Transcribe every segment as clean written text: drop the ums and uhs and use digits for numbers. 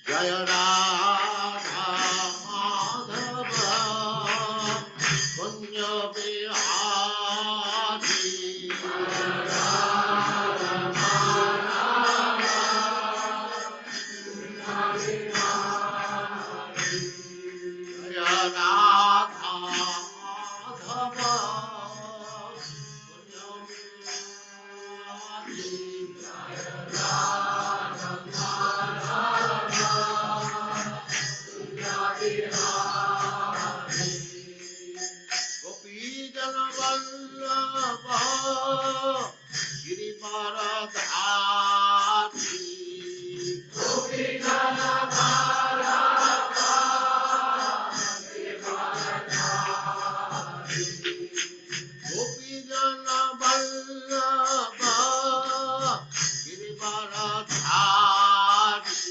Jaya Radha Madhava Kunya Bihari Jaya Radha Madhava Kunya Gopi Jana Vallabha Girivaradhari Gopi Jana Vallabha Girivaradhari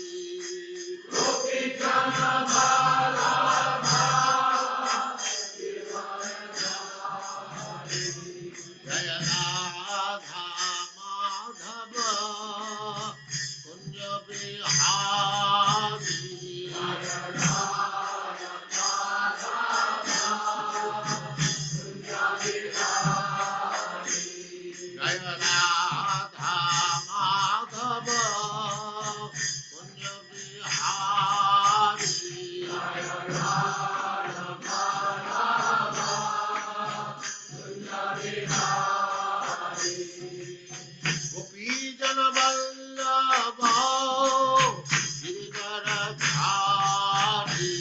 Jaya Radha Madhava Kunja Bihari Jaya Radha Madhava Kunja Bihari Gopi Jana Vallabha Girivaradhari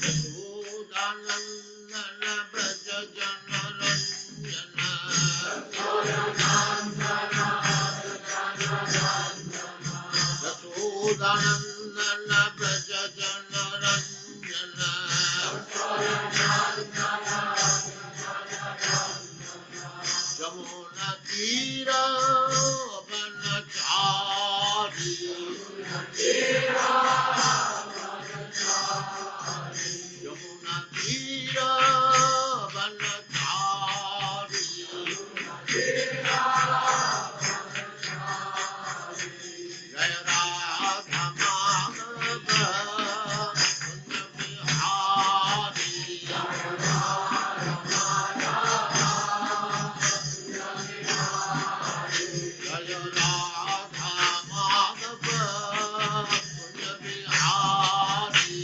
Yashodanandana Braja Jana Ranjana Yashodanandana Braja Jana Ranjana Jamuna Tira Vanachari Jamuna Tira Vanachari Jaya Radha Madhava Kunja Bihari Jaya Radha Madhava Kunja Bihari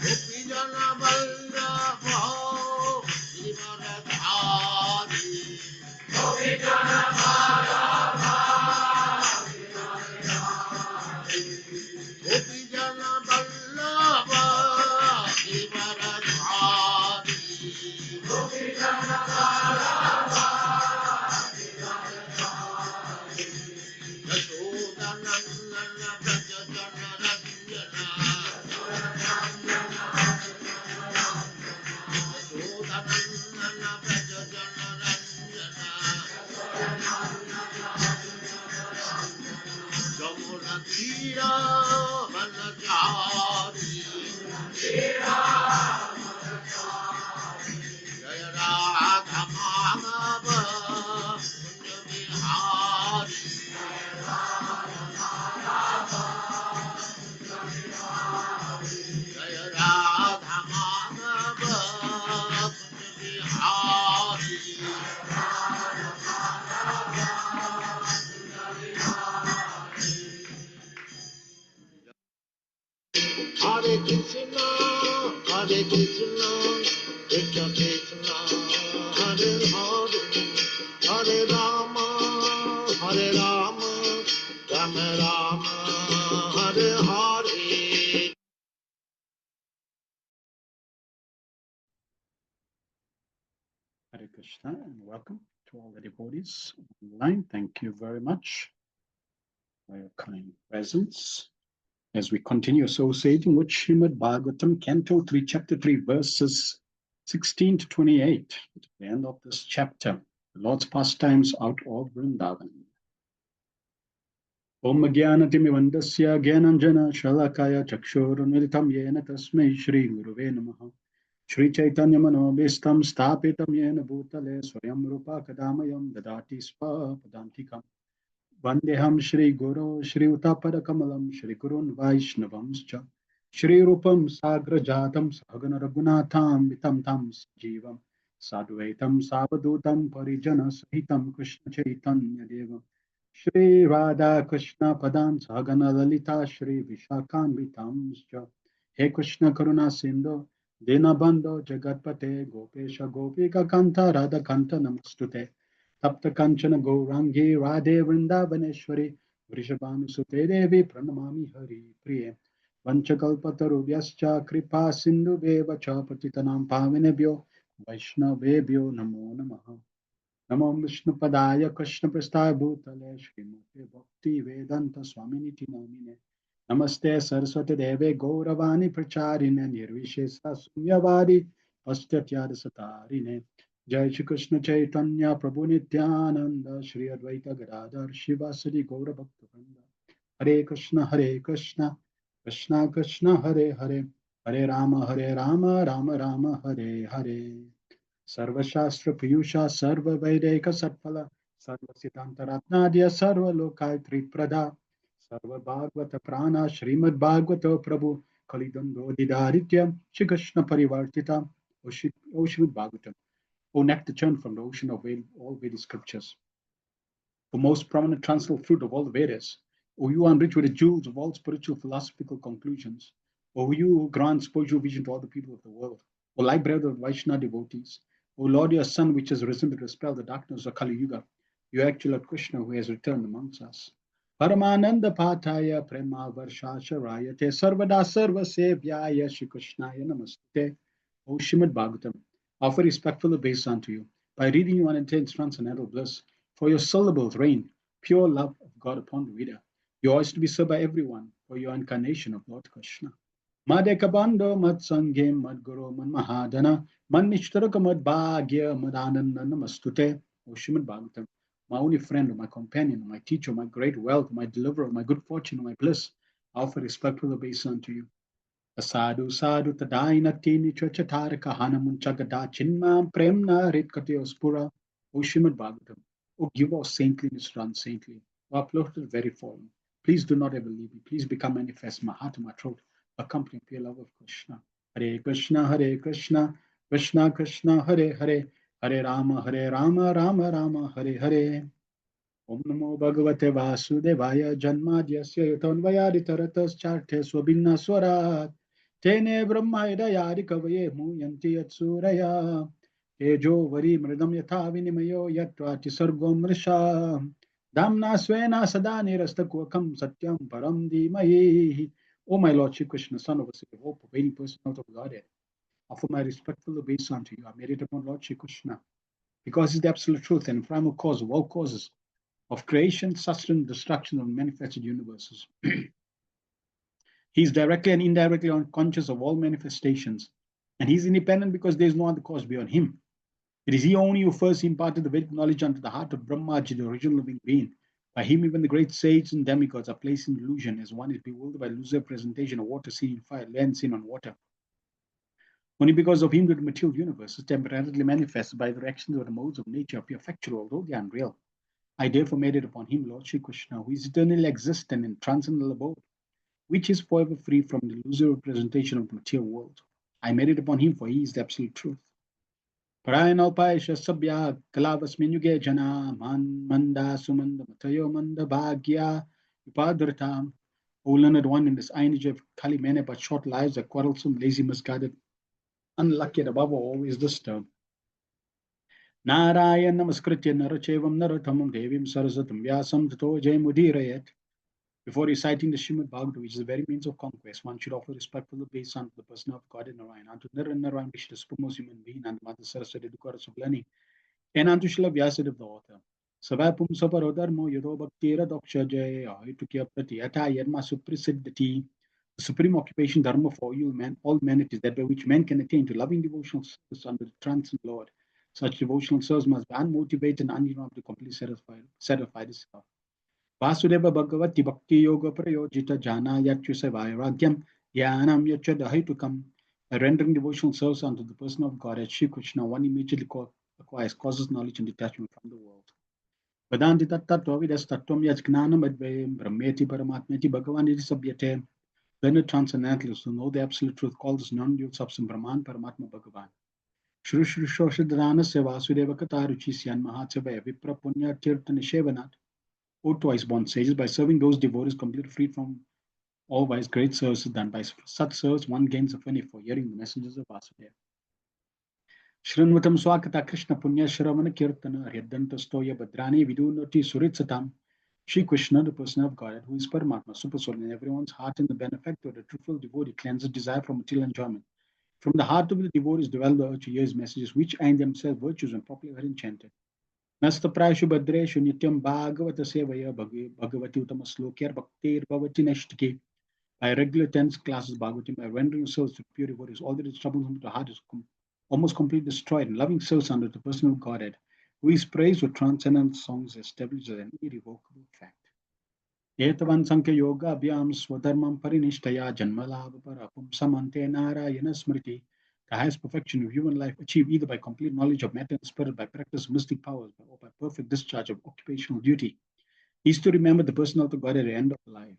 Gopi Jana Vallabha Girivaradhari Gopi Jana Vallabha Girivaradhari Yashodanandana Braja Jana Ranjana Yashodanandana Braja Jana Ranjana Jamuna Tira Vanachari Jaya Radha Madhava Kunja Bihari Jaya Radha Madhava Kunja Bihari Hare Krishna, Krishna Krishna, Hare Hare, Hare Rama, Rama Rama, Hare Hare. Hare Krishna and welcome to all the devotees online. Thank you very much for your kind presence as we continue associating with Srimad Bhagavatam Canto 3, Chapter 3, verses 16 to 28. At the end of this chapter, the Lord's pastimes out of Vrindavan. Om Jnanatimirandasya Jnananjana Shalakaya Chakshurunmilitam Yena Tasmai Shri Guruve Namaha. Shri Chaitanya Manobhistam Stapitam Yena Bhutale Swayam Rupa Kadamayam Dadati Spa Padantikam. Vandeham Shri Guru Shri Utapada Kamalam Shri Gurun Vaishnavamscha Shri Rupam Sagra Jatam Sagana Raghunatham Vitam Tam Jivam Sadvaitam Savadutam Parijana Sahitam Krishna Chaitanya Devam Shri Radha Krishna Padam Sagana Lalita Shri Vishakan Vitamscha He Krishna Karuna Sindhu Dinabando Jagatpate Gopesha Gopika Kanta Radha Kanta Namastute Tapta Kanchana Gourangi Radhe Vrindavaneshwari Vrishabhanusute Devi Pranamami Hari Priye Vanchakalpatarubhyascha Kripa Sindhu Beva Cha Patitanam Pavinebhyo Vaishnavebhyo Namo Namaha Namo Vishnu Padaya Krishna Prasthaya Bhutale Srimate Bhakti Vedanta Swaminiti Namine Namaste Saraswati Deve Gauravani Pracharine Nirvishesa Sunyavari Paschatya Satarine Jai Shri Krishna Chaitanya Prabhu Nityananda Shri Advaita Gadadhar Shivasadi Gaura Bhakta Vrinda Hare Krishna Hare Krishna Krishna Krishna Hare Hare Hare Rama Rama Rama Hare Hare Sarvashastra Piyusha Sarva Vaideka Satpala Sarva Siddhanta Ratnadya Sarva Lokai Triprada Sarva Bhagavata Prana Srimad Bhagavata Prabhu Kalidando Didaritya Shri Krishna Parivartita O Srimad Bhagavatam O nectar churned from the ocean of all Vedic scriptures, O most prominent transcendental fruit of all the Vedas, O you enriched with the jewels of all spiritual philosophical conclusions, O you who grant spiritual vision to all the people of the world, O light bread of Vaishnava devotees, O Lord, your Son, which has risen to dispel the darkness of Kali Yuga, your actual Lord Krishna, who has returned amongst us. Paramananda Pataya Prema Varshasha Rayate Sarvada Sarva Sevyaya Shri Krishnaya Namaste. O Srimad Bhagavatam, offer respectful obeisance unto you by reading you unattained transcendental bliss. For your syllables rain pure love of God upon the reader. You are to be served by everyone for your incarnation of Lord Krishna. Madekabando Madsange Madguru Manmahadana Manishtaraka Madbhagya Madananda Namastute. O Srimad Bhagavatam, my only friend, my companion, my teacher, my great wealth, my deliverer, my good fortune, my bliss, I offer respectful obeisance unto you. Asadu sadhu tadainati nichvachataraka hanamunchagada chinmam premna ritkatyospura. O Srimad Bhagavatam, O give us saintliness to unsaintly, O uplifted very fallen. Please do not ever leave me. Please become manifest in my heart and my throat, accompanying pure love of Krishna. Hare Krishna, Hare Krishna, Krishna Krishna, Hare Hare, Hare Rama, Rama Rama, Hare Hare. Om Namo Bhagavate Vasudevaya Janmadhyasya Yatonvayaditaratas Swabhinna Swarat Tene Brahmaidayadi Kavaye Muyanti Yatsuraya Tejo Vari Mridam Yatha Vinimayo Yatvati Sargom Risha Damna Swena Sadani Rastakukam Satyam Param Dhimahi. O my Lord Shri Krishna, Son of a City of Hope, pervading personality of Godhead, offer my respectful obeisance unto you. I meditate upon Lord Shri Krishna, because he is the absolute truth and primal cause of all causes of creation, sustenance, destruction of manifested universes. He is directly and indirectly unconscious of all manifestations, and he is independent because there is no other cause beyond him. It is he only who first imparted the Vedic knowledge unto the heart of Brahmaji, the original living being. By him, even the great sages and demigods are placed in illusion, as one is bewildered by illusory presentation of water seen in fire, land seen on water. Only because of him do the material universe is temporarily manifested by the actions of the modes of nature appear factual, although they are unreal. I therefore meditate upon him, Lord Shri Krishna, who is eternally existent in transcendental abode, which is forever free from the illusory representation of the material world. I meditate upon him, for he is the absolute truth. Parayanalpaisha sabya kalavasmin yuge jana man manda sumanda matayo manda bhagya upadhritam. O learned one, in this age of Kali, many but short lives are quarrelsome, lazy, misguided, unlucky, and above all always disturbed. Narayan namaskritya narachevam narottamam devim saraswatam vyasam tato jayamudhirayat. Before reciting the Srimad Bhagavatam, which is the very means of conquest, one should offer respectful obeisance unto the person of God in Narayan, unto Narayan, which is the supreme human being, and Mother Saraswati, the goddess of learning, and unto Srila Vyasadeva, the author. Savapum saparodharmo yado bhaktira doksha jaya aitukya pratiyata yadma suprasiddhati. The supreme occupation dharma for you, man, all humanity, is that by which man can attain to loving devotional service under the transcendent Lord. Such devotional service must be unmotivated and uninterrupted to completely satisfy itself. Vasudeva Bhagavati Bhakti Yoga Prayojita Jana Yachuse Vairagyam Yanam Yachadahaitukam. By rendering devotional service unto the person of God as Shri Krishna, one immediately acquires causes knowledge and detachment from the world. Vedanti Tattva Vidas Tattvam Yajgnanam Advayam Brahmeti Paramatmeti Bhagavan Iti Sabhyate. Learned transcendentalists who know the absolute truth call this non-dual substance Brahman Paramatma Bhagavan. Shri Shri Shoshadana Sevasudeva Kataruchi Syan Mahatsevaya Vipra Punya Tirtha Nishevanat. O twice born sages, by serving those devotees completely freed from all vice, great service is done. By such service, one gains affinity for hearing the messages of Vasudeva. Shrinvatam Swakata Krishna Punya Shravana Kirtana Hridanta Stoya Badrani Vidunati Suritsatam. Shri Krishna, the person of God, who is Paramatma, super soul in everyone's heart, and the benefactor, the truthful devotee, cleanses desire from material enjoyment. From the heart of the devotees develop the urge to hear his messages, which are in themselves virtues and properly are enchanted. Nasta Prashu Badreshu Nityam Bhagavata Sevaya Bhagavati Uttama Slokir Bhaktir Bhavati Neshtiki. By regular 10 classes Bhagavati, by rendering service to pure devotees, all that is troublesome to the heart is almost completely destroyed, and loving service under the personal Godhead, who is praised with transcendent songs, established as an irrevocable fact. Etavan Sankhya Yoga Abhyam Swadharmam Parinishtaya Janmalava Parapum Samante Narayana Smriti. The highest perfection of human life achieved either by complete knowledge of matter and spirit, by practice of mystic powers, or by perfect discharge of occupational duty, is to remember the personality of God at the end of life.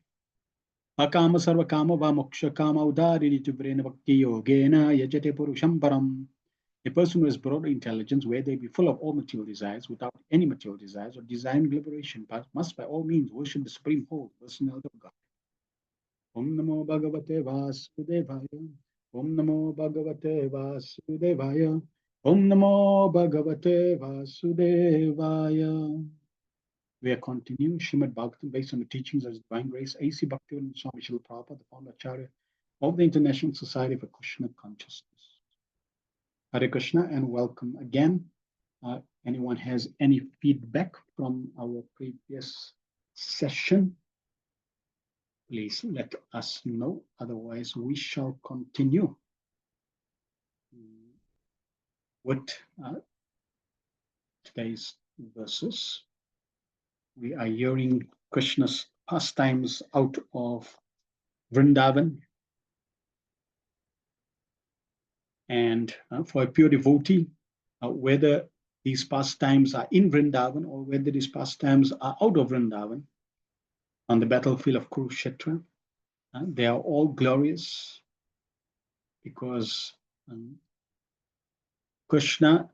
Akama sarva kama va moksha kama udari vrena bhakti yogena yajate purusham param. A person who has broad intelligence, where they be full of all material desires, without any material desires or desiring liberation, must by all means worship the supreme whole personality of God. Om Namo Bhagavate Vasudevaya. Om Namo Bhagavate Vasudevaya. Om Namo Bhagavate Vasudevaya. We are continuing Srimad Bhagavatam based on the teachings of His Divine Grace, A.C. Bhaktivedanta Swami Srila Prabhupada, the founder Acharya of the International Society for Krishna Consciousness. Hare Krishna and welcome again. Anyone has any feedback from our previous session, please let us know. Otherwise, we shall continue with today's verses. We are hearing Krishna's pastimes out of Vrindavan. And for a pure devotee, whether these pastimes are in Vrindavan or whether these pastimes are out of Vrindavan, on the battlefield of Kurukshetra, they are all glorious because Krishna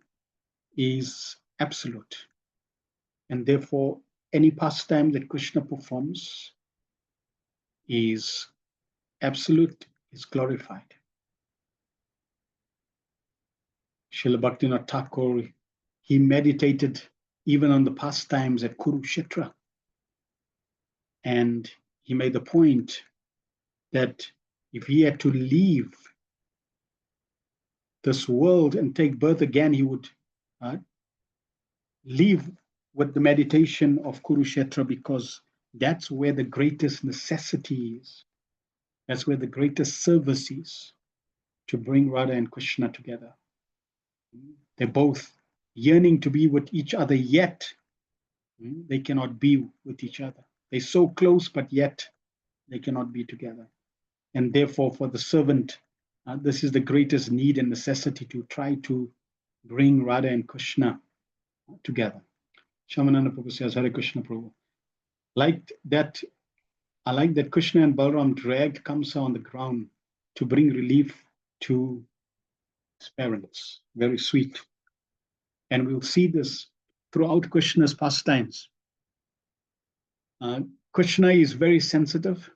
is absolute. And therefore, any pastime that Krishna performs is absolute, is glorified. Srila Bhaktivinoda Thakur, he meditated even on the pastimes at Kurukshetra. And he made the point that if he had to leave this world and take birth again, he would leave with the meditation of Kurukshetra, because that's where the greatest necessity is. That's where the greatest service is, to bring Radha and Krishna together. They're both yearning to be with each other, yet they cannot be with each other. They're so close, but yet they cannot be together. And therefore, for the servant, this is the greatest need and necessity, to try to bring Radha and Krishna together. Shamananda Prabhu says, Hare Krishna Prabhu. I like that Krishna and Balaram dragged Kamsa on the ground to bring relief to his parents. Very sweet. And we'll see this throughout Krishna's pastimes. Krishna is very sensitive.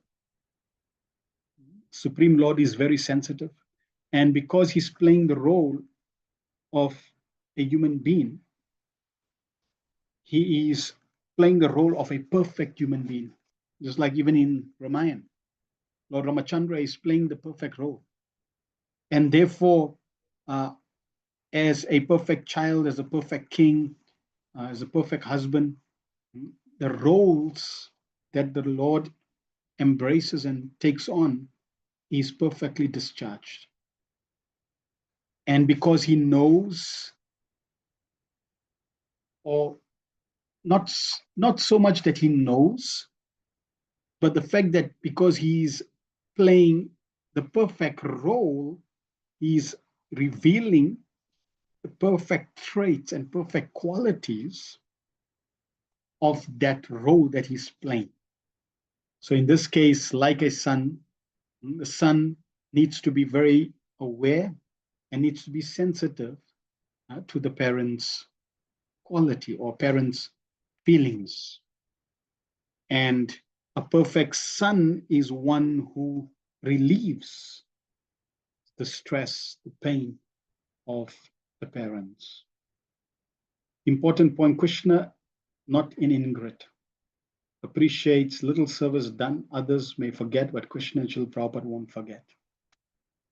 Supreme Lord is very sensitive. And because he's playing the role of a human being, he is playing the role of a perfect human being. Just like even in Ramayana, Lord Ramachandra is playing the perfect role. And therefore, as a perfect child, as a perfect king, as a perfect husband, the roles that the Lord embraces and takes on is perfectly discharged. And because he knows, or not so much that he knows, but the fact that because he's playing the perfect role, he's revealing the perfect traits and perfect qualities of that role that he's playing. So in this case, like a son, the son needs to be very aware and needs to be sensitive to the parents' quality or parents' feelings. And a perfect son is one who relieves the stress, the pain of the parents. Important point, Krishna, not in ingrate, appreciates little service done. Others may forget, but Krishna and Srila Prabhupada won't forget.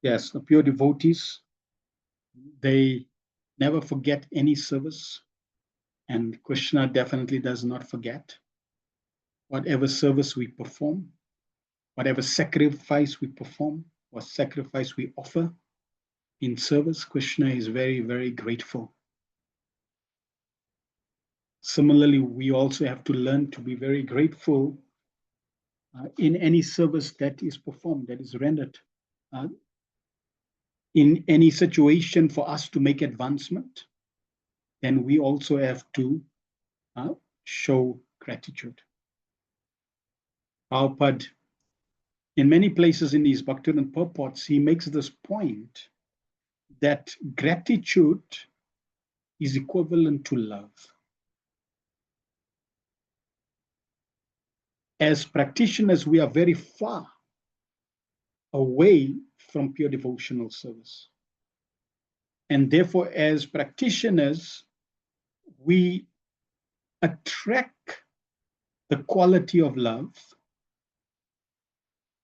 Yes, the pure devotees, they never forget any service. And Krishna definitely does not forget. Whatever service we perform, whatever sacrifice we perform, or sacrifice we offer in service, Krishna is very, very grateful. Similarly, we also have to learn to be very grateful in any service that is performed, that is rendered. In any situation for us to make advancement, then we also have to show gratitude. Prabhupada, in many places in his Bhaktivinoda purports, he makes this point that gratitude is equivalent to love. As practitioners, we are very far away from pure devotional service. And therefore, as practitioners, we attract the quality of love.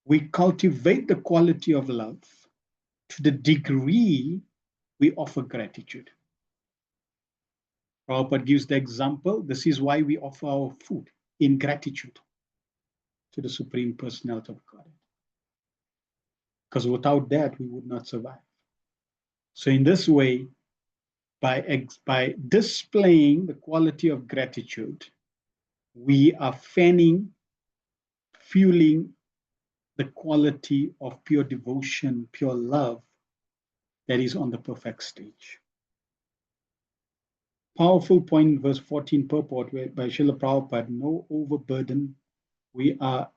We cultivate the quality of love to the degree we offer gratitude. Prabhupada gives the example, this is why we offer our food, in gratitude to the Supreme Personality of Godhead. Because without that, we would not survive. So in this way, by displaying the quality of gratitude, we are fanning, fueling the quality of pure devotion, pure love that is on the perfect stage. Powerful point, verse 14 purport by Srila Prabhupada, no overburden. We are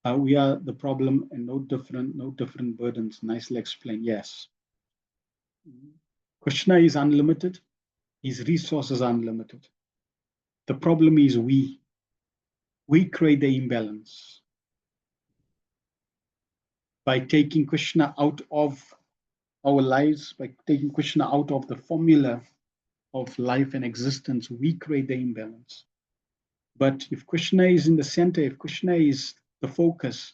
the problem and no different burdens. Nicely explained, yes. Krishna is unlimited. His resources are unlimited. The problem is we create the imbalance. By taking Krishna out of our lives, by taking Krishna out of the formula of life and existence, we create the imbalance. But if Krishna is in the center, if Krishna is the focus,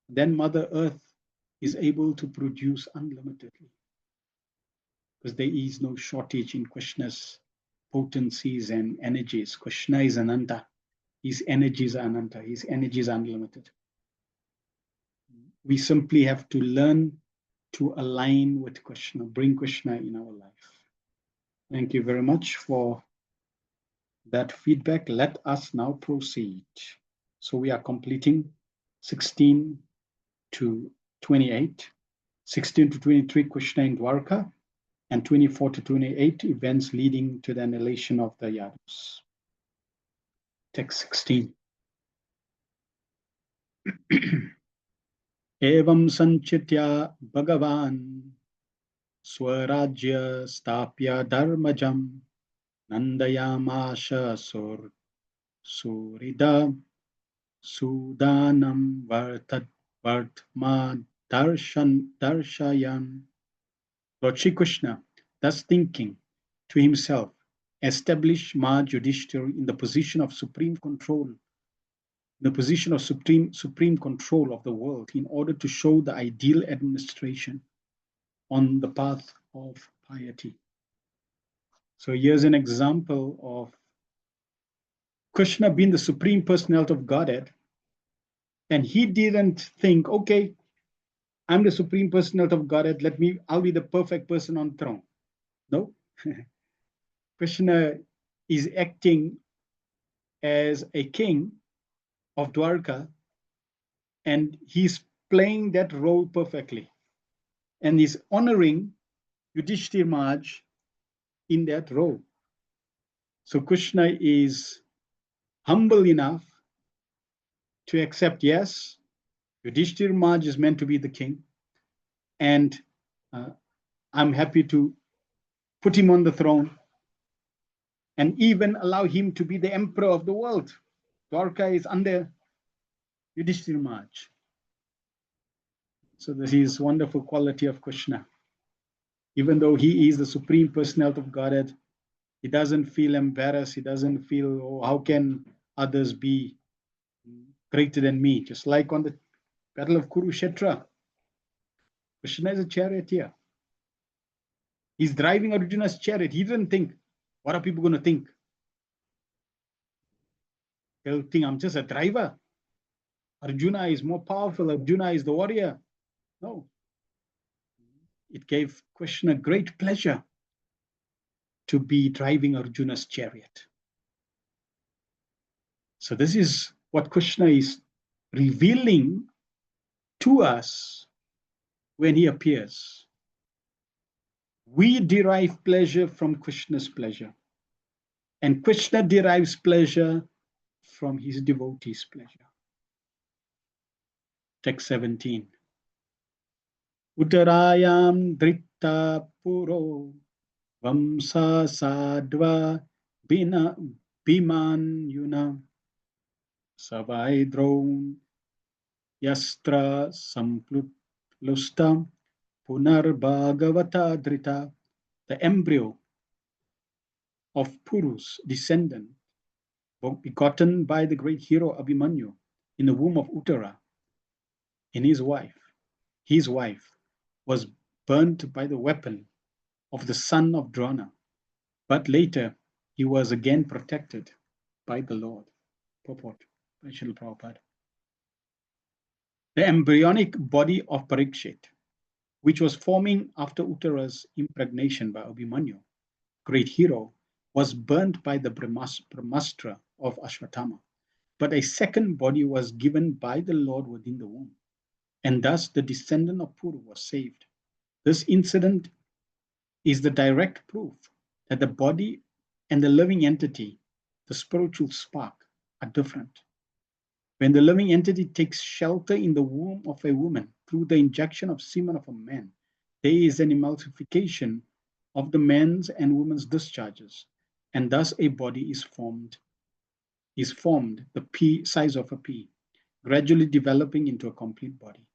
then Mother Earth is able to produce unlimitedly. Because there is no shortage in Krishna's potencies and energies. Krishna is Ananta. His energies are Ananta. His energies are unlimited. We simply have to learn to align with Krishna, bring Krishna in our life. Thank you very much for that feedback. Let us now proceed. So we are completing 16 to 28, 16 to 23 Krishna in Dwarka, and 24 to 28 events leading to the annihilation of the Yadus. Text 16. Evam sanchitya Bhagavan Swarajya Stapya Dharmajam Nandayamasha Surida Sudanam Vartma Darshayan. Lord Shri Krishna, thus thinking to himself, established Ma Yudhishthira in the position of supreme control, in the position of supreme control of the world, in order to show the ideal administration on the path of piety. So here's an example of Krishna being the Supreme Personality of Godhead, and he didn't think, okay, I'm the Supreme Personality of Godhead, I'll be the perfect person on throne. No. Krishna is acting as a king of Dwarka, and he's playing that role perfectly. And he's honoring Yudhishthir Maharaj in that role. So Krishna is humble enough to accept, yes, Yudhishthir Maharaj is meant to be the king, and I'm happy to put him on the throne and even allow him to be the emperor of the world. Dwarka is under Yudhishthir Maharaj. So this is wonderful quality of Krishna. Even though he is the supreme personality of Godhead, he doesn't feel embarrassed. He doesn't feel, oh, how can others be greater than me? Just like on the Battle of Kurukshetra, Krishna is a charioteer. He's driving Arjuna's chariot. He didn't think, what are people going to think? They'll think I'm just a driver. Arjuna is more powerful. Arjuna is the warrior. No. It gave Krishna great pleasure to be driving Arjuna's chariot. So this is what Krishna is revealing to us when he appears. We derive pleasure from Krishna's pleasure, and Krishna derives pleasure from his devotees' pleasure. Text 17. Uttarayam dritta puro vamsa sadva bina biman yuna savaidron yastra samplusta punar bhagavata drita. The embryo of Puru's descendant, begotten by the great hero Abhimanyu in the womb of Uttara, and his wife was burnt by the weapon of the son of Drona, but later he was again protected by the Lord. Purport by Srila Prabhupada. The embryonic body of Parikshit, which was forming after Uttara's impregnation by Abhimanyu, great hero, was burnt by the Brahmastra of Ashwatthama. But a second body was given by the Lord within the womb, and thus the descendant of Puru was saved. This incident is the direct proof that the body and the living entity, the spiritual spark, are different. When the living entity takes shelter in the womb of a woman through the injection of semen of a man, there is an emulsification of the man's and woman's discharges, and thus a body is formed, the pea size of a pea, gradually developing into a complete body.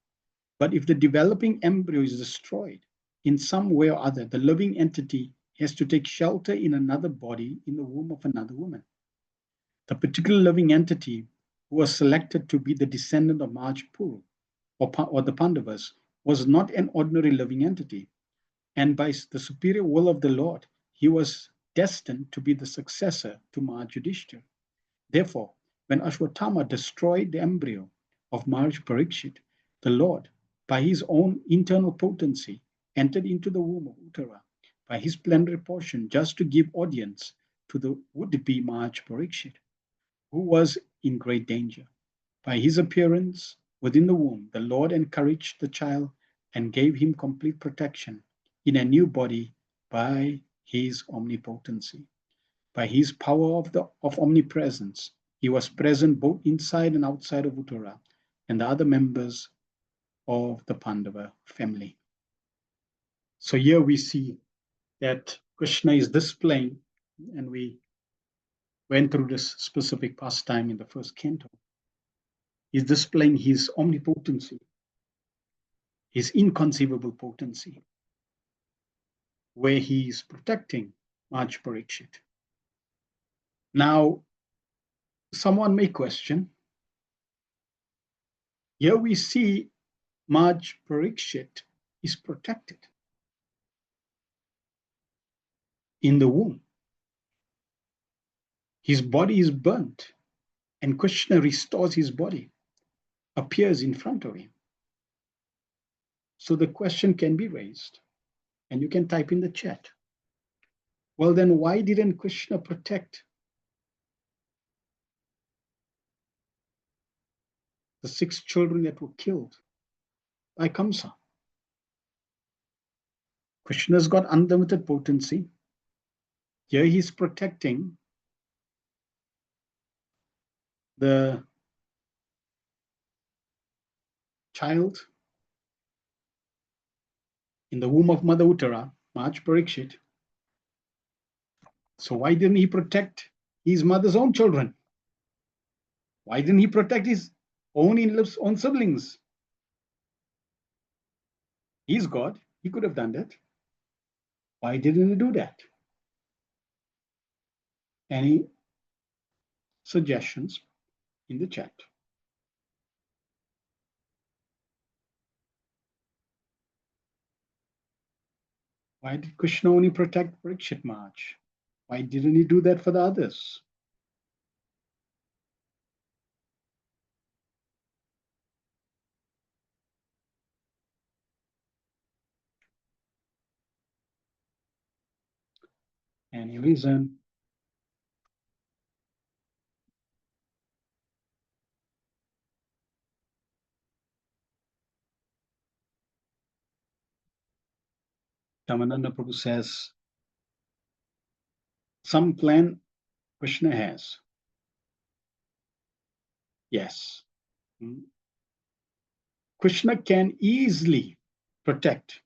But if the developing embryo is destroyed in some way or other, the living entity has to take shelter in another body in the womb of another woman. The particular living entity who was selected to be the descendant of Mahapuru or the Pandavas was not an ordinary living entity, and by the superior will of the Lord, he was destined to be the successor to Maharaj Yudhishthira. Therefore, when Ashwatthama destroyed the embryo of Maharaj Parikshit, the Lord, by his own internal potency, entered into the womb of Uttara by his plenary portion just to give audience to the would-be Maharaj Parikshit, who was in great danger. By his appearance within the womb, the Lord encouraged the child and gave him complete protection in a new body by his omnipotency. By his power of omnipresence, he was present both inside and outside of Uttara and the other members of the Pandava family. So here we see that Krishna is displaying, and we went through this specific pastime in the first canto. He's displaying his omnipotency, his inconceivable potency, where he is protecting Maharaj Parikshit. Now, someone may question, here we see Maharaj Parikshit is protected in the womb. His body is burnt, and Krishna restores his body, appears in front of him. So the question can be raised, and you can type in the chat. Well, then why didn't Krishna protect the 6 children that were killed by Kamsa. Krishna's got unlimited potency. Here he's protecting the child in the womb of Mother Uttara, Maharaj Parikshit. So why didn't he protect his mother's own children? Why didn't he protect his own siblings? He's God. He could have done that. Why didn't he do that? Any suggestions in the chat? Why did Krishna only protect Parikshit Maharaj? Why didn't he do that for the others? Any reason? Ramananda Prabhu says, some plan Krishna has. Yes. Krishna can easily protect.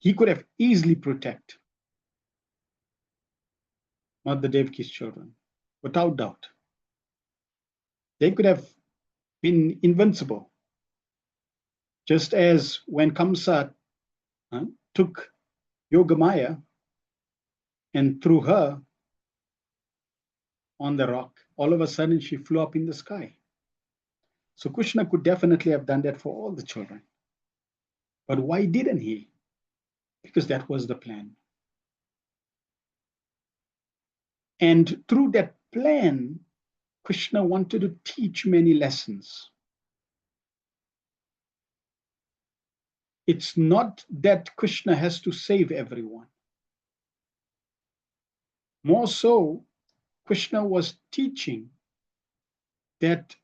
He could have easily protected Mother Devaki's children, without doubt. They could have been invincible. Just as when Kamsa took Yogamaya and threw her on the rock, all of a sudden she flew up in the sky. So Krishna could definitely have done that for all the children. But why didn't he? Because that was the plan. And through that plan, Krishna wanted to teach many lessons. It's not that Krishna has to save everyone. More so, Krishna was teaching that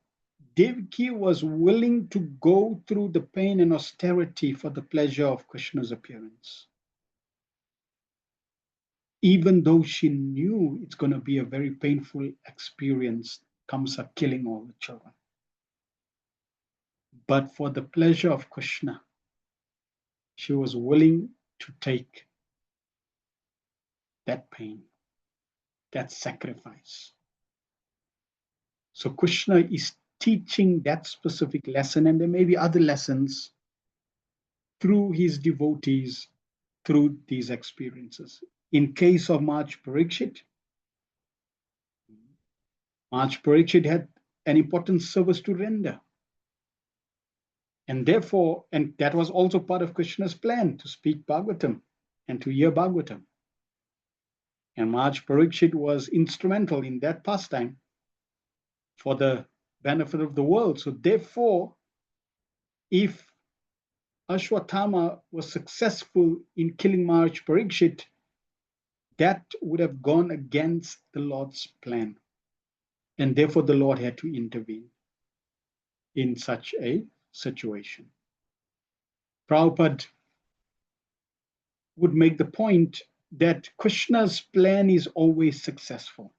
Devaki was willing to go through the pain and austerity for the pleasure of Krishna's appearance. Even though she knew it's going to be a very painful experience, Kamsa killing all the children. But for the pleasure of Krishna, she was willing to take that pain, that sacrifice. So Krishna is teaching that specific lesson, and there may be other lessons through his devotees, through these experiences. In case of Maharaj Parikshit, Maharaj Parikshit had an important service to render. And therefore, and that was also part of Krishna's plan, to speak Bhagavatam and to hear Bhagavatam. And Maharaj Parikshit was instrumental in that pastime for the benefit of the world. So therefore, if Ashwatthama was successful in killing Maharaj Parikshit, that would have gone against the Lord's plan. And therefore, the Lord had to intervene in such a situation. Prabhupada would make the point that Krishna's plan is always successful.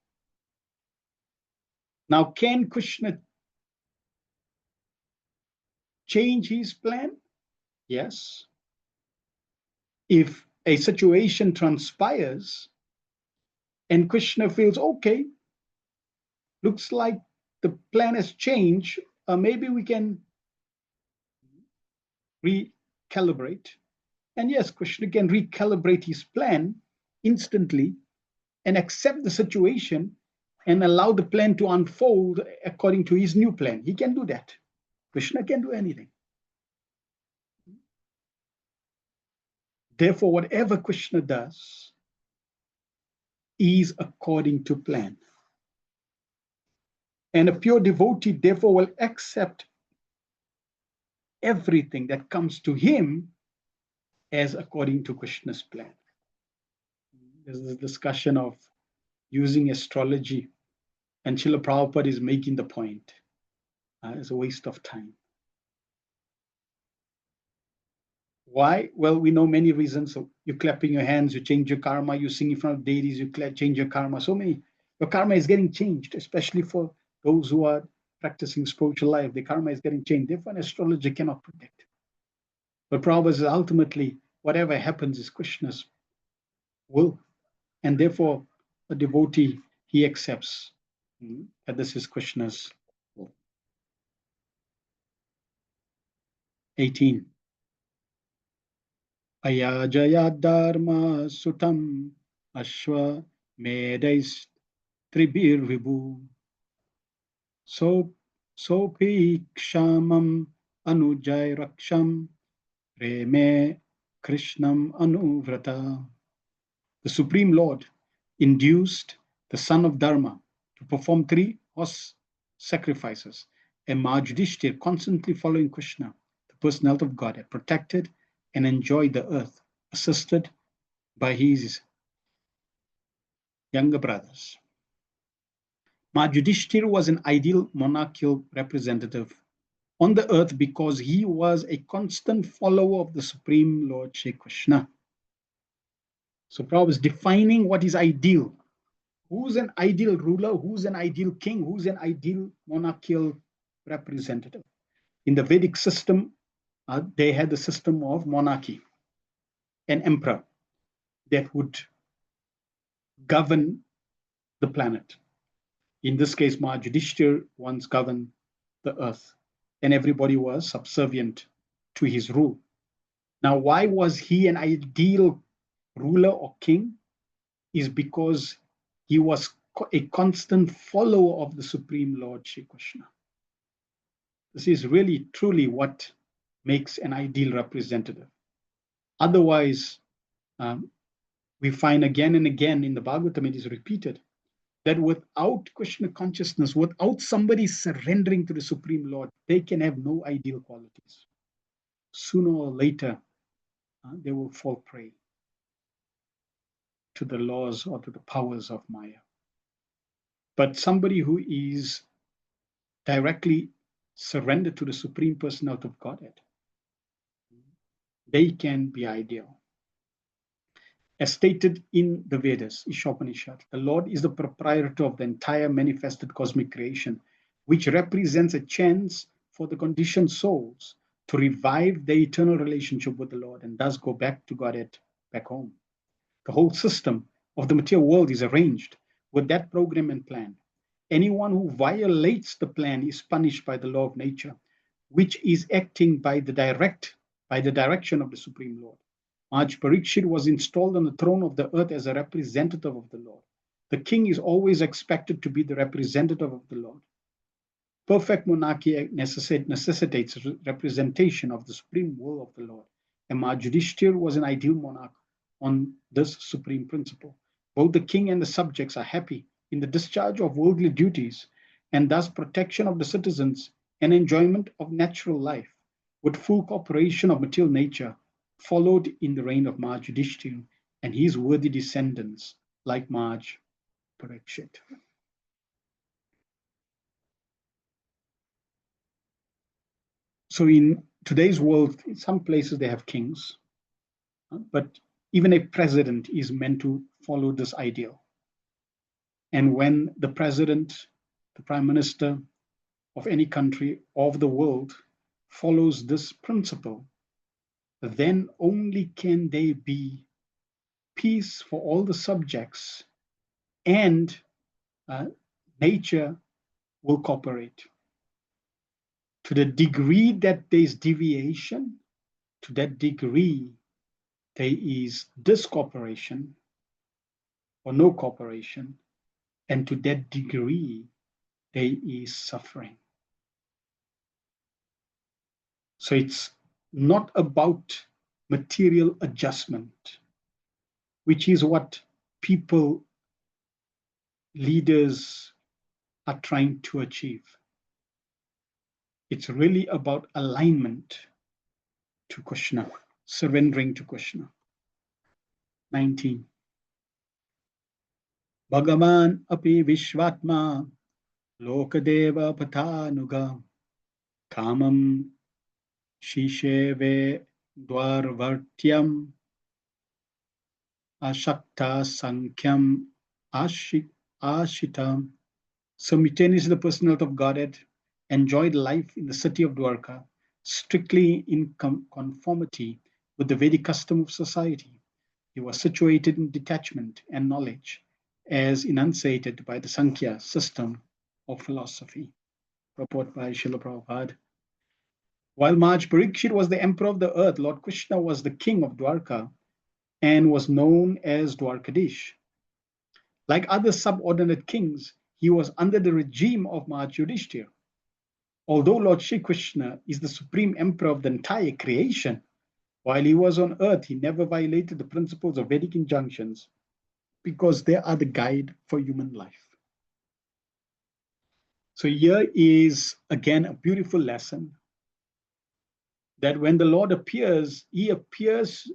Now, can Krishna change his plan? Yes. If a situation transpires and Krishna feels, okay, looks like the plan has changed, maybe we can recalibrate. And yes, Krishna can recalibrate his plan instantly and accept the situation and allow the plan to unfold according to his new plan. He can do that. Krishna can do anything. Therefore, whatever Krishna does is according to plan. And a pure devotee, therefore, will accept everything that comes to him as according to Krishna's plan. There's this discussion of using astrology, and Srila Prabhupada is making the point is a waste of time. Why? Well, we know many reasons. So you're clapping your hands, you change your karma, you sing in front of deities, you change your karma. So many. Your karma is getting changed, especially for those who are practicing spiritual life. The karma is getting changed. Therefore, an astrologer cannot predict. But Prabhupada says ultimately, whatever happens is Krishna's will. And therefore, a devotee, he accepts that this is Krishna's will. 18. Ayajaya dharma sutam ashwa medais tribir vibhu so sopi kshamam anujay raksham preme krishnam anuvrata. The Supreme Lord induced the son of Dharma to perform 3 horse sacrifices, and Yudhishthira, constantly following Krishna, the personality of God, had protected and enjoyed the earth, assisted by his younger brothers. Yudhishthira was an ideal monarchical representative on the earth because he was a constant follower of the Supreme Lord Shri Krishna. So Prabhupada is defining what is ideal. Who's an ideal ruler? Who's an ideal king? Who's an ideal monarchical representative? In the Vedic system, they had the system of monarchy, an emperor that would govern the planet. In this case, Yudhishthira once governed the earth, and everybody was subservient to his rule. Now, why was he an ideal ruler or king? Is because he was a constant follower of the Supreme Lord Shri Krishna. This is really, truly what makes an ideal representative. Otherwise, we find again and again in the Bhagavatam, it is repeated, that without Krishna consciousness, without somebody surrendering to the Supreme Lord, they can have no ideal qualities. Sooner or later, they will fall prey to the laws or to the powers of Maya. But somebody who is directly surrendered to the Supreme Personality of Godhead, they can be ideal. As stated in the Vedas, Ishopanishad, the Lord is the proprietor of the entire manifested cosmic creation, which represents a chance for the conditioned souls to revive their eternal relationship with the Lord and thus go back to Godhead, back home. The whole system of the material world is arranged with that program and plan. Anyone who violates the plan is punished by the law of nature, which is acting by the direction of the Supreme Lord. Maharaj Parikshit was installed on the throne of the earth as a representative of the Lord. The king is always expected to be the representative of the Lord. Perfect monarchy necessitates representation of the supreme will of the Lord. And Maharaj Yudhishthira was an ideal monarch on this supreme principle. Both the king and the subjects are happy in the discharge of worldly duties and thus protection of the citizens and enjoyment of natural life with full cooperation of material nature followed in the reign of Maharaj Yudhishthira and his worthy descendants like Maharaj Parikshit. So in today's world, in some places they have kings, but even a president is meant to follow this ideal. And when the president, the prime minister of any country of the world follows this principle, then only can there be peace for all the subjects and nature will cooperate. To the degree that there is deviation, to that degree there is discooperation or no cooperation, and to that degree there is suffering. So it's not about material adjustment, which is what people, leaders are trying to achieve. It's really about alignment to Krishna, surrendering to Krishna. 19. Bhagavan api vishvatma lokadeva pathanuga Kamam Shisheve Dwarvartyam Ashakta Sankhyam Ashitam. Simultaneously, the personality of Godhead enjoyed life in the city of Dwarka, strictly in conformity with the Vedic custom of society. He was situated in detachment and knowledge, as enunciated by the Sankhya system of philosophy. Report by Srila Prabhupada. While Maharaj Parikshit was the emperor of the earth, Lord Krishna was the king of Dwarka and was known as Dwarkadish. Like other subordinate kings, he was under the regime of Maharaj Yudhishthira. Although Lord Shri Krishna is the supreme emperor of the entire creation, while he was on earth, he never violated the principles of Vedic injunctions because they are the guide for human life. So here is again a beautiful lesson that when the Lord appears, he appears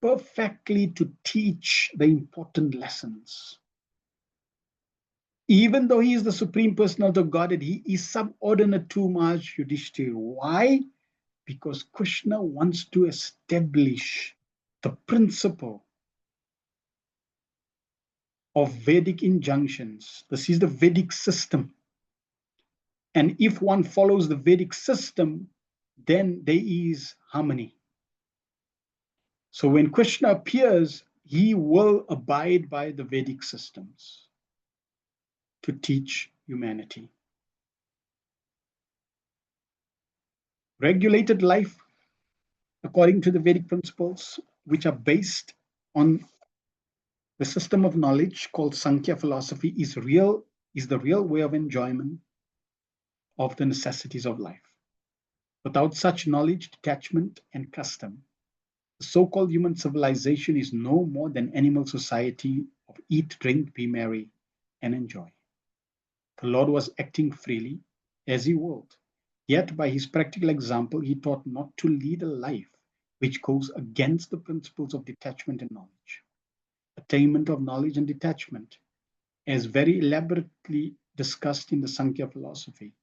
perfectly to teach the important lessons. Even though he is the supreme personality of Godhead, he is subordinate to Maharaj Yudhishthira. Why? Because Krishna wants to establish the principle of Vedic injunctions. This is the Vedic system. And if one follows the Vedic system, then there is harmony. So when Krishna appears, he will abide by the Vedic systems to teach humanity. Regulated life, according to the Vedic principles, which are based on the system of knowledge called Sankhya philosophy, is the real way of enjoyment of the necessities of life. Without such knowledge, detachment, and custom, the so-called human civilization is no more than animal society of eat, drink, be merry, and enjoy. The Lord was acting freely as he willed. Yet by his practical example, he taught not to lead a life which goes against the principles of detachment and knowledge. Attainment of knowledge and detachment, as very elaborately discussed in the Sankhya philosophy,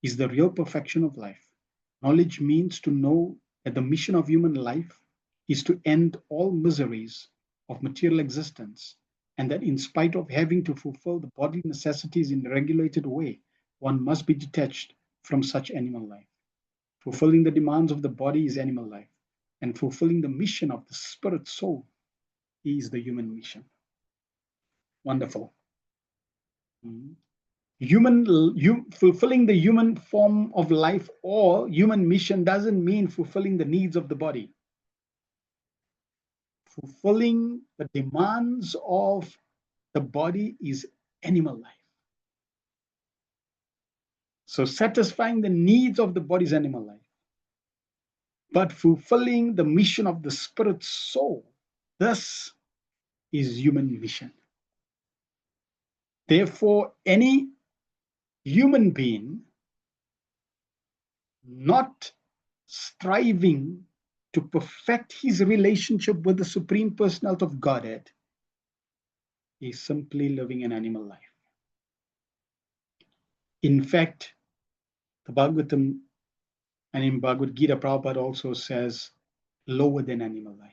is the real perfection of life. Knowledge means to know that the mission of human life is to end all miseries of material existence, and that in spite of having to fulfill the bodily necessities in a regulated way, one must be detached from such animal life. Fulfilling the demands of the body is animal life, and fulfilling the mission of the spirit soul is the human mission. Wonderful. Fulfilling the human form of life or human mission doesn't mean fulfilling the needs of the body. Fulfilling the demands of the body is animal life. So satisfying the needs of the body is animal life. But fulfilling the mission of the spirit soul, this is human mission. Therefore, any human being not striving to perfect his relationship with the Supreme Personality of Godhead is simply living an animal life. In fact, the Bhagavatam and in Bhagavad Gita, Prabhupada also says lower than animal life.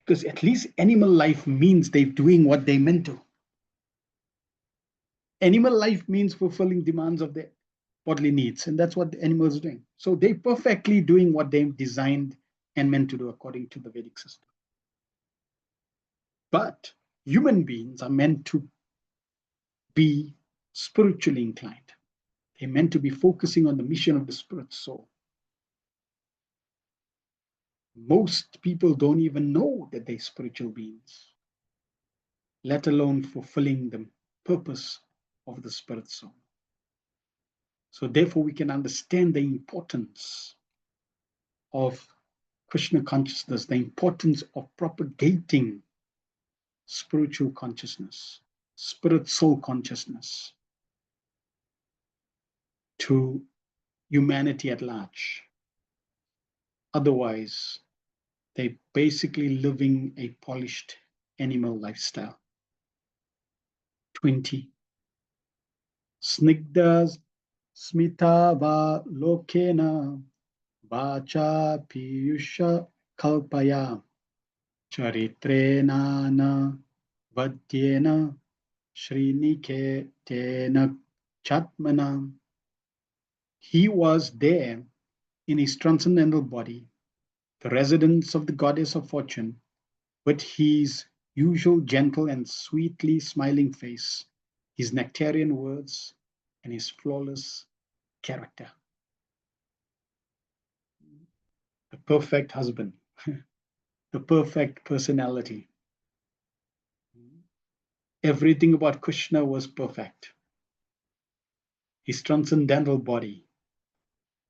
Because at least animal life means they're doing what they meant to. Animal life means fulfilling demands of their bodily needs, and that's what the animals are doing. So they're perfectly doing what they designed and meant to do according to the Vedic system. But human beings are meant to be spiritually inclined. They're meant to be focusing on the mission of the spirit soul. Most people don't even know that they're spiritual beings, let alone fulfilling the purpose of the spirit soul. So therefore, we can understand the importance of Krishna consciousness, the importance of propagating spiritual consciousness, spirit soul consciousness to humanity at large. Otherwise, they're basically living a polished animal lifestyle. 20. Snigdha Smitava lokena vacha piyusha kalpaya charitrena na vadyena Sriniketena Chatmana. He was there in his transcendental body, the residence of the goddess of fortune, with his usual gentle and sweetly smiling face, his nectarian words, and his flawless character. The perfect husband, the perfect personality. Everything about Krishna was perfect. His transcendental body,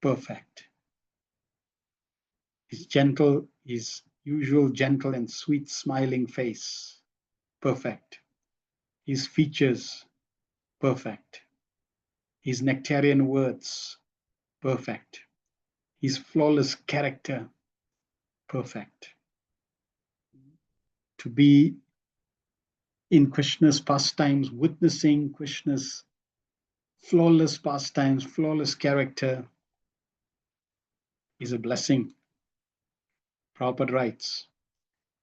perfect. His usual gentle and sweet smiling face, perfect. His features, perfect. His nectarian words, perfect. His flawless character, perfect. To be in Krishna's pastimes, witnessing Krishna's flawless pastimes, flawless character is a blessing. Prabhupada writes,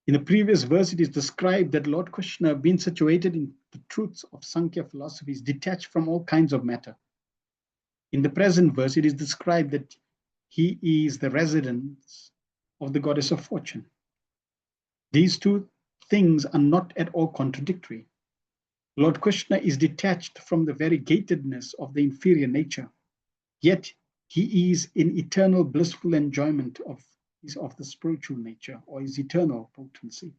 in the previous verse, it is described that Lord Krishna, being situated in the truths of Sankhya philosophies, detached from all kinds of matter. In the present verse, it is described that he is the residence of the goddess of fortune. These two things are not at all contradictory. Lord Krishna is detached from the variegatedness of the inferior nature, yet he is in eternal blissful enjoyment of the spiritual nature, or his eternal potency.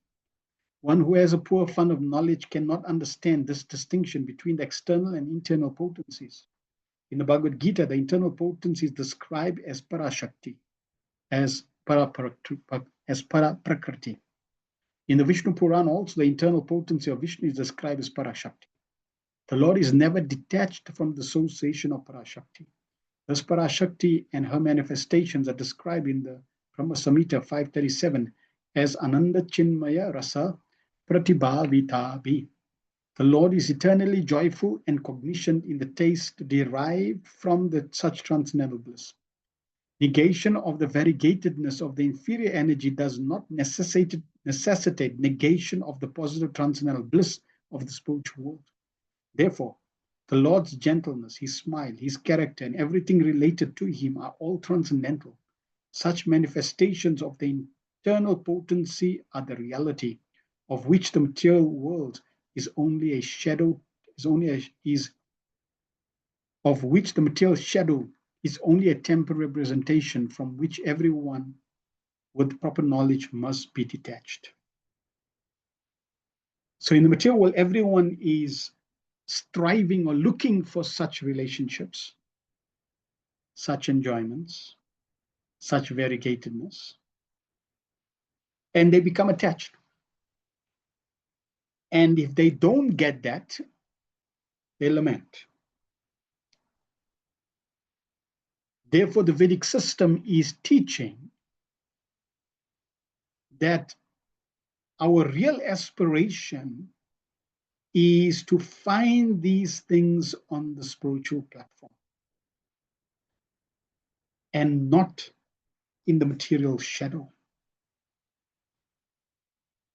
One who has a poor fund of knowledge cannot understand this distinction between the external and internal potencies. In the Bhagavad Gita, the internal potency is described as Parashakti, as Paraprakriti. In the Vishnu Purana also, the internal potency of Vishnu is described as Parashakti. The Lord is never detached from the association of Parashakti. Thus, Parashakti and her manifestations are described in the Brahma Samhita 537 as Ananda Chinmaya Rasa Pratibhavitabi. The Lord is eternally joyful and cognizant in the taste derived from such transcendental bliss. Negation of the variegatedness of the inferior energy does not necessitate negation of the positive transcendental bliss of the spiritual world. Therefore, the Lord's gentleness, his smile, his character, and everything related to him are all transcendental. Such manifestations of the internal potency are the reality, of which the material world is only a shadow, of which the material shadow is only a temporary representation from which everyone with proper knowledge must be detached. So in the material world, everyone is striving or looking for such relationships, such enjoyments, such variegatedness, and they become attached. And if they don't get that, they lament. Therefore, the Vedic system is teaching that our real aspiration is to find these things on the spiritual platform and not in the material shadow.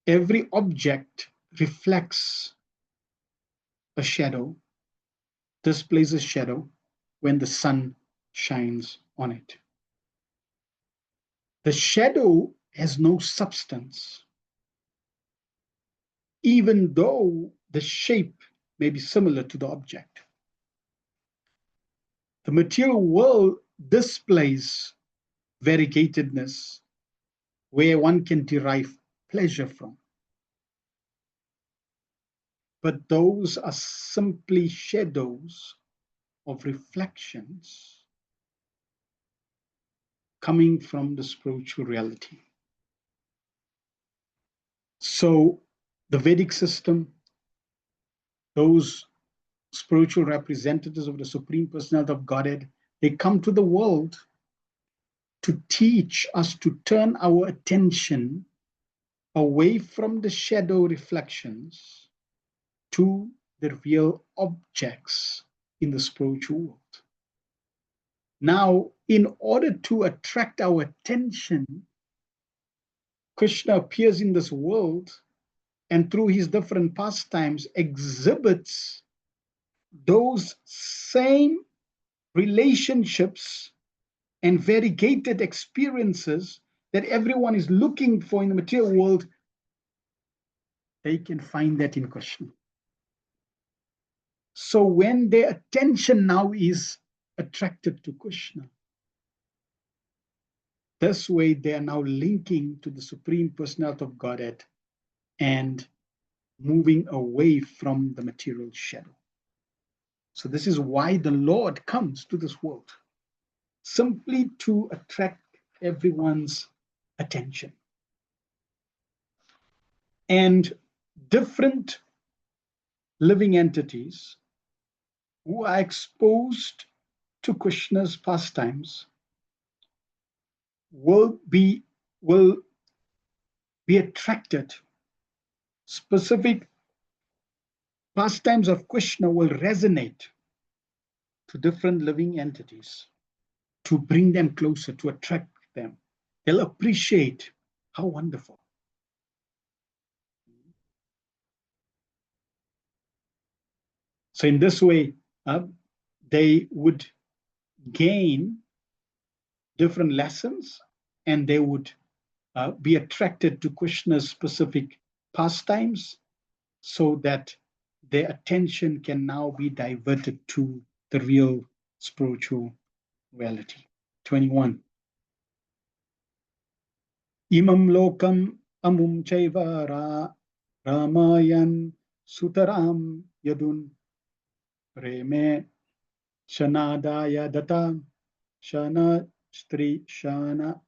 Every object reflects a shadow, displays a shadow when the sun shines on it. The shadow has no substance, even though the shape may be similar to the object. The material world displays variegatedness where one can derive pleasure from. But those are simply shadows of reflections coming from the spiritual reality. So the Vedic system, those spiritual representatives of the Supreme Personality of Godhead, they come to the world to teach us to turn our attention away from the shadow reflections to the real objects in the spiritual world. Now, in order to attract our attention, Krishna appears in this world and through his different pastimes exhibits those same relationships and variegated experiences that everyone is looking for in the material world. They can find that in Krishna. So when their attention now is attracted to Krishna, this way they are now linking to the Supreme Personality of Godhead and moving away from the material shadow. So this is why the Lord comes to this world, simply to attract everyone's attention. And different living entities who are exposed to Krishna's pastimes will be attracted. Specific pastimes of Krishna will resonate to different living entities to bring them closer, to attract them. They'll appreciate how wonderful. So in this way, they would gain different lessons and they would be attracted to Krishna's specific pastimes so that their attention can now be diverted to the real spiritual reality. 21. Imam lokam amum chaiva ramayan sutaram yadun preme shanadaya data shana stri shana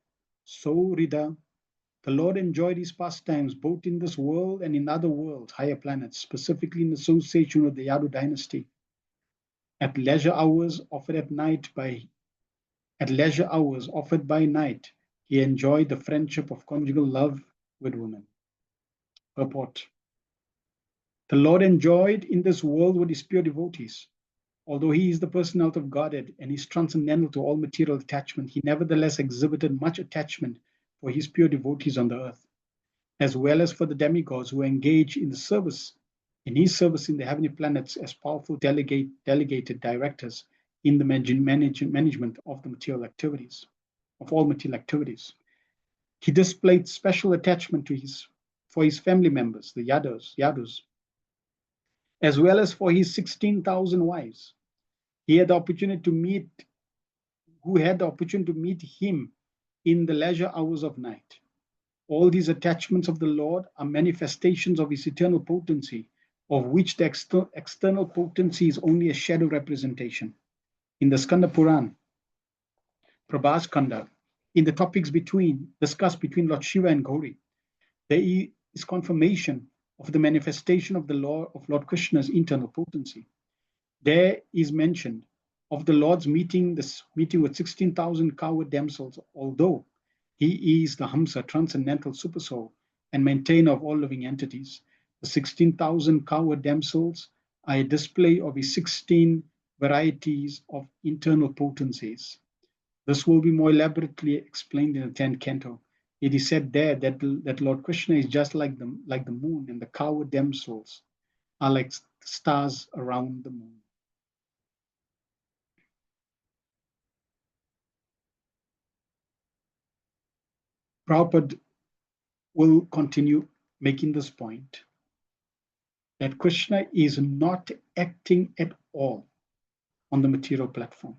saurida. The Lord enjoyed his pastimes both in this world and in other worlds, higher planets, specifically in association with the Yadu dynasty. At leisure hours offered by night, he enjoyed the friendship of conjugal love with women. Purport. The Lord enjoyed in this world with his pure devotees. Although he is the personality of Godhead and is transcendental to all material attachment, he nevertheless exhibited much attachment for his pure devotees on the earth, as well as for the demigods who engage in his service in the heavenly planets as powerful delegated directors in the management of the material activities, of all material activities. He displayed special attachment for his family members, the Yadus, as well as for his 16,000 wives. Who had the opportunity to meet him in the leisure hours of night. All these attachments of the Lord are manifestations of his eternal potency, of which the external potency is only a shadow representation. In the Skanda Puran, Prabhas Kanda, in the topics discussed between Lord Shiva and Gauri, there is confirmation of the manifestation of the law of Lord Krishna's internal potency. There is mention of the Lord's meeting with 16,000 coward damsels, although he is the Hamsa, transcendental supersoul, and maintainer of all living entities. The 16,000 coward damsels are a display of his 16 varieties of internal potencies. This will be more elaborately explained in the 10th canto. It is said there that Lord Krishna is just like the moon, and the coward damsels are like stars around the moon. Prabhupada will continue making this point that Krishna is not acting at all on the material platform.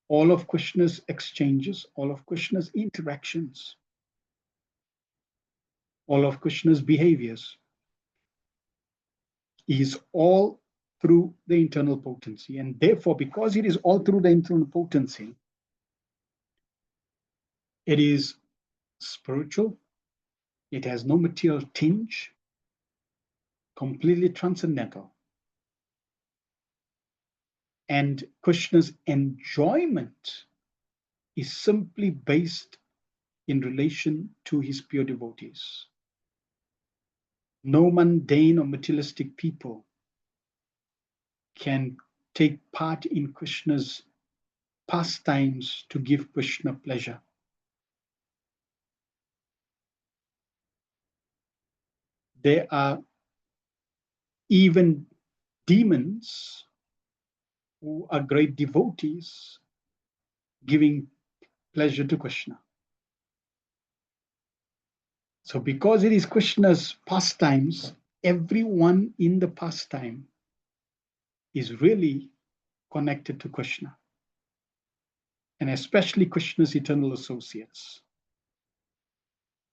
All of Krishna's exchanges, all of Krishna's interactions, all of Krishna's behaviors is all through the internal potency. And therefore, because it is all through the internal potency, it is spiritual, it has no material tinge, completely transcendental. And Krishna's enjoyment is simply based in relation to his pure devotees. No mundane or materialistic people can take part in Krishna's pastimes to give Krishna pleasure. There are even demons who are great devotees giving pleasure to Krishna. So because it is Krishna's pastimes, everyone in the pastime is really connected to Krishna, and especially Krishna's eternal associates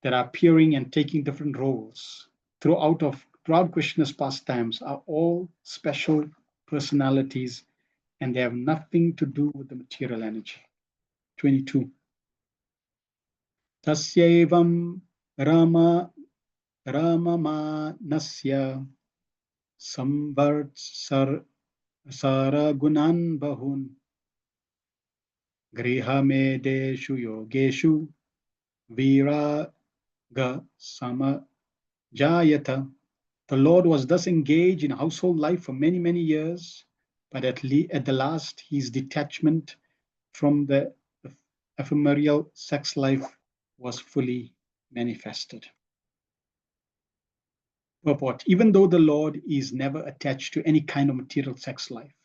that are appearing and taking different roles throughout Krishna's pastimes are all special personalities, and they have nothing to do with the material energy. 22. Tasyevam Ramamanasya Samvartsar Saragunan Bahun Grihamedeshu Yogeshu Viraga Samajayata. The Lord was thus engaged in household life for many, many years, but at the last, his detachment from the ephemeral sex life was fully manifested. Purport: even though the Lord is never attached to any kind of material sex life,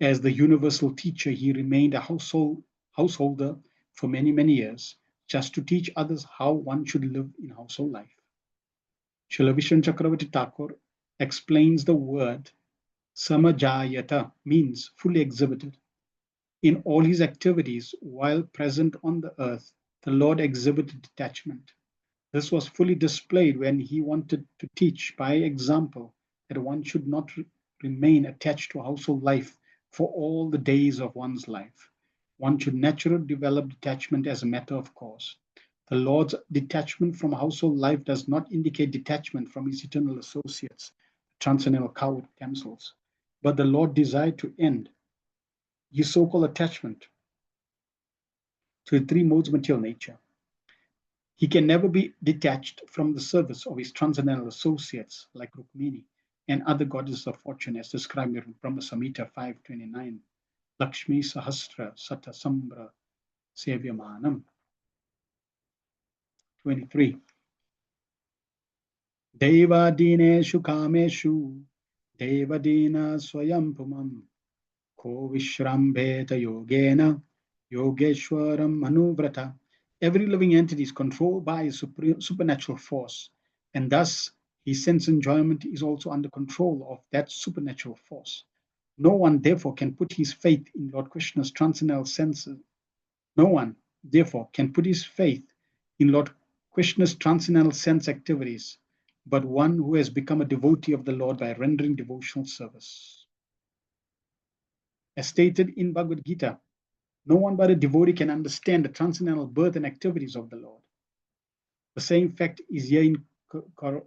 as the universal teacher, he remained a householder for many, many years, just to teach others how one should live in household life. Srila Vishnu Chakravarti Thakur explains the word samajayata means fully exhibited. In all his activities while present on the earth, the Lord exhibited detachment. This was fully displayed when he wanted to teach by example that one should not remain attached to household life for all the days of one's life. One should naturally develop detachment as a matter of course. The Lord's detachment from household life does not indicate detachment from his eternal associates, transcendental cow damsels, but the Lord desired to end his so-called attachment to the three modes of material nature. He can never be detached from the service of his transcendental associates like Rukmini and other goddesses of fortune as described in Brahma Samhita 5:29. Lakshmi Sahasra Sata Sambra Sevyamanam. 23. Devadineshu Kameshu Devadina Swayampumam Ko Vishrambeta Yogena Yogeshwaram Manuvrata. Every living entity is controlled by a supernatural force, and thus his sense enjoyment is also under control of that supernatural force. No one, therefore, can put his faith in Lord Krishna's transcendental senses. No one, therefore, can put his faith in Lord Krishna's transcendental sense activities, but one who has become a devotee of the Lord by rendering devotional service. As stated in Bhagavad Gita, no one but a devotee can understand the transcendental birth and activities of the Lord. The same fact is here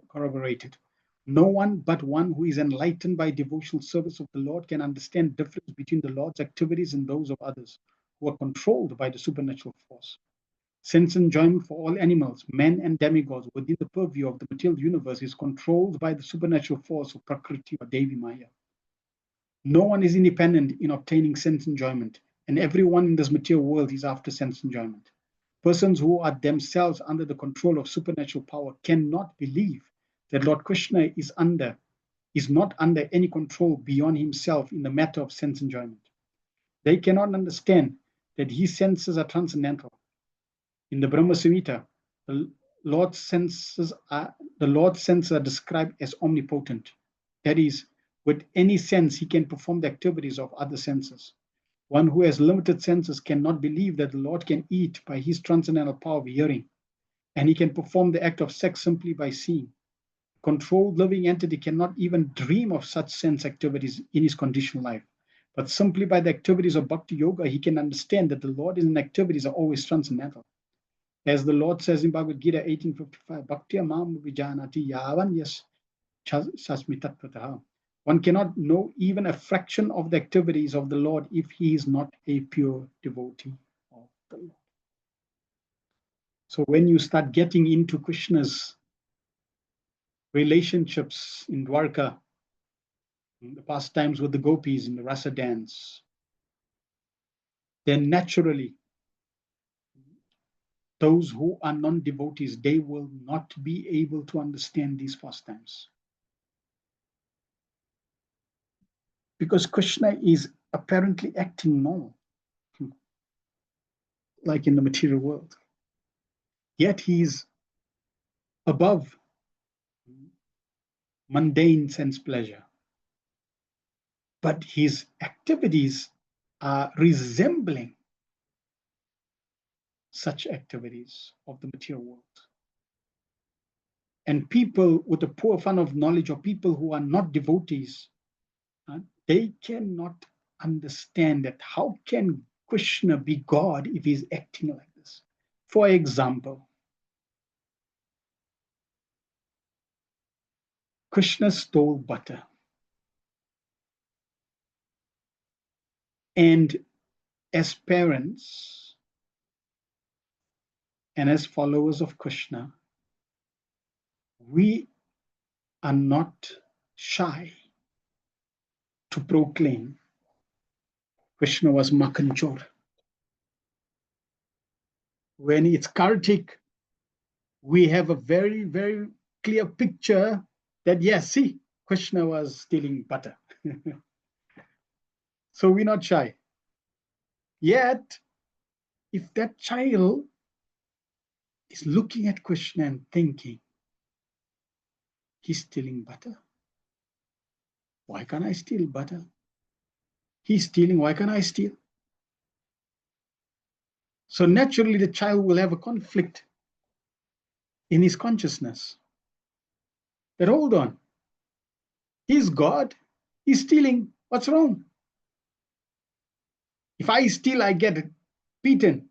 corroborated. No one but one who is enlightened by devotional service of the Lord can understand the difference between the Lord's activities and those of others who are controlled by the supernatural force. Sense enjoyment for all animals, men and demigods within the purview of the material universe is controlled by the supernatural force of Prakriti or Devi Maya. No one is independent in obtaining sense enjoyment, and everyone in this material world is after sense enjoyment. Persons who are themselves under the control of supernatural power cannot believe that Lord Krishna is not under any control beyond himself in the matter of sense enjoyment. They cannot understand that his senses are transcendental. In the Brahma Samhita, the Lord's senses are described as omnipotent. That is, with any sense, he can perform the activities of other senses. One who has limited senses cannot believe that the Lord can eat by his transcendental power of hearing, and he can perform the act of sex simply by seeing. Controlled living entity cannot even dream of such sense activities in his conditional life. But simply by the activities of Bhakti Yoga, he can understand that the Lord in activities are always transcendental. As the Lord says in Bhagavad Gita 18:55, Bhaktiya mam vijanati yavan yas sasmi tattvataha. One cannot know even a fraction of the activities of the Lord if he is not a pure devotee of the Lord. So when you start getting into Krishna's relationships in Dwarka, in the pastimes with the gopis in the rasa dance, then naturally, those who are non-devotees, they will not be able to understand these pastimes. Because Krishna is apparently acting normal, like in the material world. Yet he is above mundane sense pleasure. But his activities are resembling such activities of the material world. And people with a poor fund of knowledge, or people who are not devotees, they cannot understand that how can Krishna be God if he's acting like this? For example, Krishna stole butter. And as parents and as followers of Krishna, we are not shy to proclaim Krishna was Makanchor. When it's Kartik, we have a very, very clear picture that, yes, see, Krishna was stealing butter. So we're not shy. Yet, if that child is looking at Krishna and thinking, he's stealing butter, why can't I steal butter? He's stealing, why can't I steal? So naturally, the child will have a conflict in his consciousness. That, hold on, he's God, he's stealing, what's wrong? If I steal, I get beaten,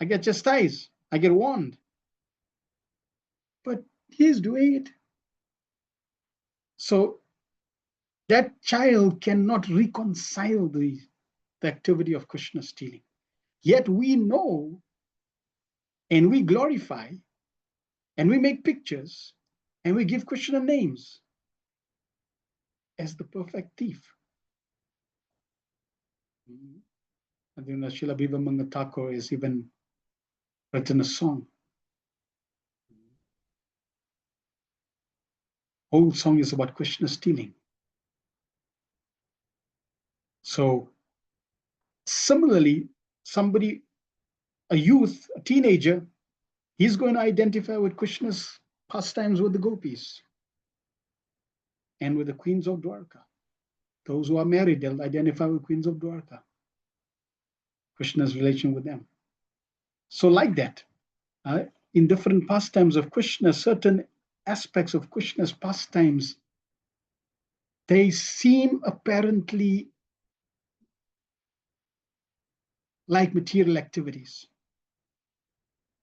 I get chastised, I get warned. But he's doing it. So that child cannot reconcile the activity of Krishna stealing. Yet we know and we glorify and we make pictures and we give Krishna names as the perfect thief. I think that Srila Bhivamanga Thakur has even written a song. Whole song is about Krishna stealing. So similarly, somebody, a youth, a teenager, he's going to identify with Krishna's pastimes with the gopis and with the queens of Dwarka. Those who are married, they'll identify with queens of Dwarka, Krishna's relation with them. So like that, in different pastimes of Krishna, certain aspects of Krishna's pastimes, they seem apparently like material activities.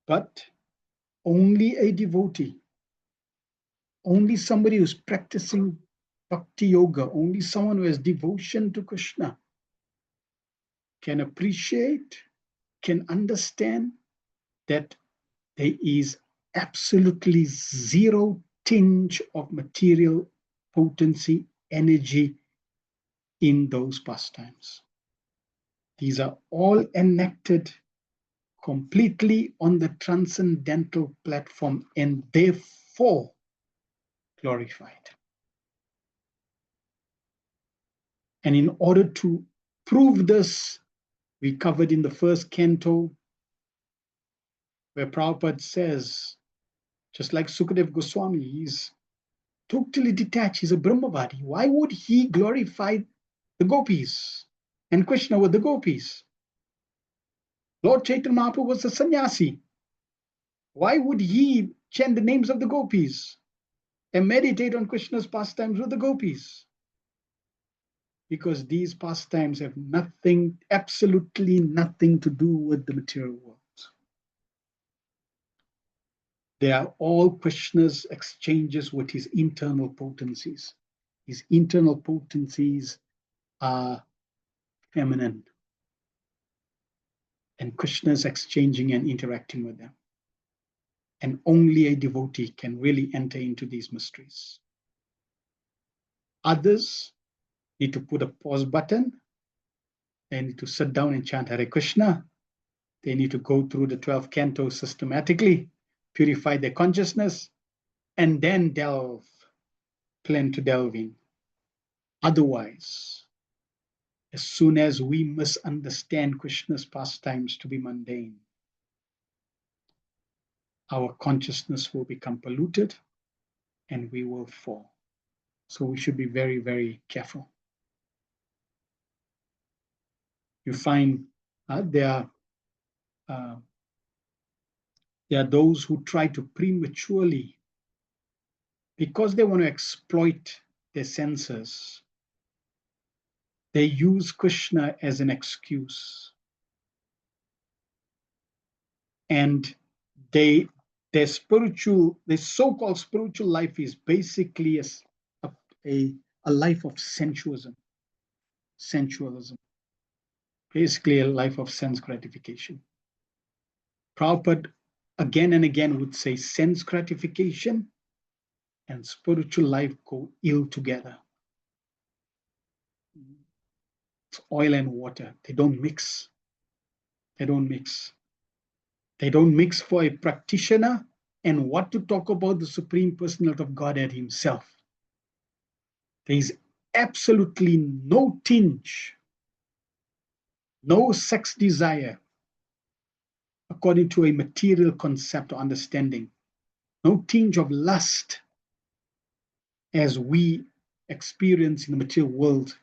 But only a devotee, only somebody who's practicing bhakti yoga, only someone who has devotion to Krishna can appreciate, can understand that there is absolutely zero tinge of material potency, energy in those pastimes. These are all enacted completely on the transcendental platform and therefore glorified. And in order to prove this, we covered in the first canto, where Prabhupada says, just like Sukadev Goswami, he's totally detached, he's a Brahmavadi. Why would he glorify the gopis and Krishna with the gopis? Lord Chaitanya Mahaprabhu was a sannyasi. Why would he chant the names of the gopis and meditate on Krishna's pastimes with the gopis? Because these pastimes have nothing, absolutely nothing to do with the material world. They are all Krishna's exchanges with his internal potencies. His internal potencies are feminine. And Krishna is exchanging and interacting with them. And only a devotee can really enter into these mysteries. Others need to put a pause button They need to sit down and chant Hare Krishna. They need to go through the 12 cantos systematically, purify their consciousness, and then plan to delve in. Otherwise, as soon as we misunderstand Krishna's pastimes to be mundane, our consciousness will become polluted and we will fall. So we should be very, very careful. You find there are those who try to prematurely, because they want to exploit their senses, they use Krishna as an excuse. And their so-called spiritual life is basically a life of sensualism, basically a life of sense gratification. Prabhupada again and again would say sense gratification and spiritual life go ill together. It's oil and water. They don't mix. They don't mix. They don't mix for a practitioner, and what to talk about the Supreme Personality of Godhead himself. There is absolutely no tinge, no sex desire, according to a material concept or understanding. No tinge of lust as we experience in the material world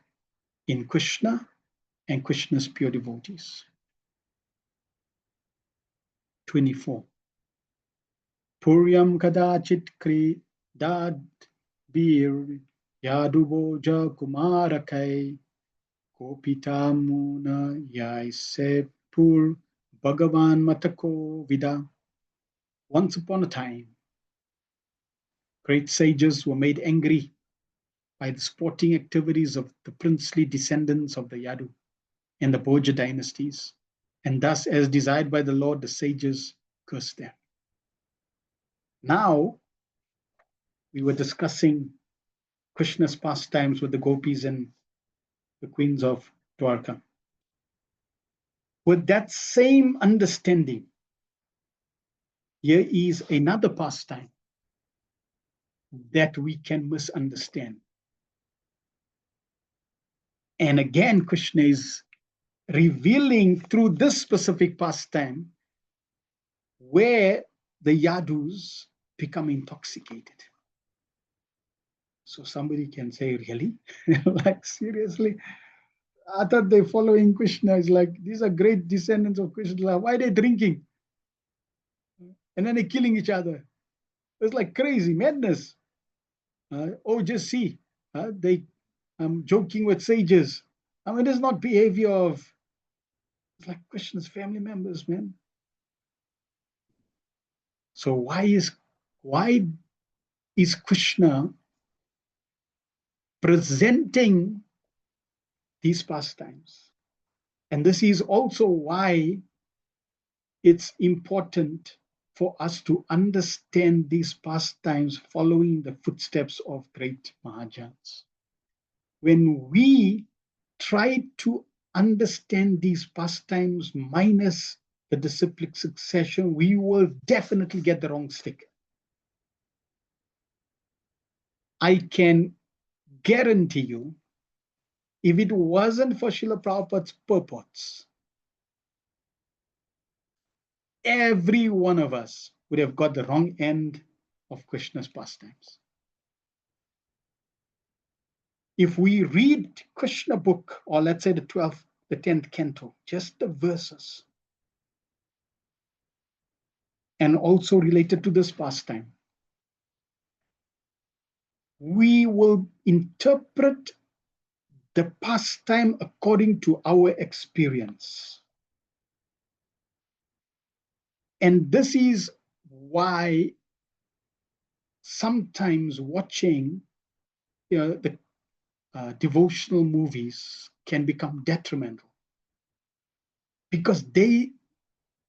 in Krishna and Krishna's pure devotees. 24. Puryam kadachit kri dad bir yaduboja kumarakai kopitamuna yaise pur Bhagavan matako vida. Once upon a time, great sages were made angry by the sporting activities of the princely descendants of the Yadu and the Bhoja dynasties, and thus, as desired by the Lord, the sages cursed them. Now, we were discussing Krishna's pastimes with the gopis and the queens of Dwarka. With that same understanding, here is another pastime that we can misunderstand. And again, Krishna is revealing through this specific pastime where the Yadus become intoxicated. So somebody can say, really? Like, seriously? I thought they're following Krishna. It's like, these are great descendants of Krishna. Why are they drinking? And then they're killing each other. It's like crazy, madness. Just see, they joking with sages. I mean, it's not behavior of, it's like Krishna's family members, man. So why is Krishna presenting these pastimes? And this is also why it's important for us to understand these pastimes following the footsteps of great Mahajans. When we try to understand these pastimes minus the disciplic succession, we will definitely get the wrong stick. I can guarantee you, if it wasn't for Srila Prabhupada's purports, every one of us would have got the wrong end of Krishna's pastimes. If we read Krishna book, or let's say the 10th canto, just the verses, and also related to this pastime, we will interpret the pastime according to our experience. And this is why sometimes watching the devotional movies can become detrimental, because they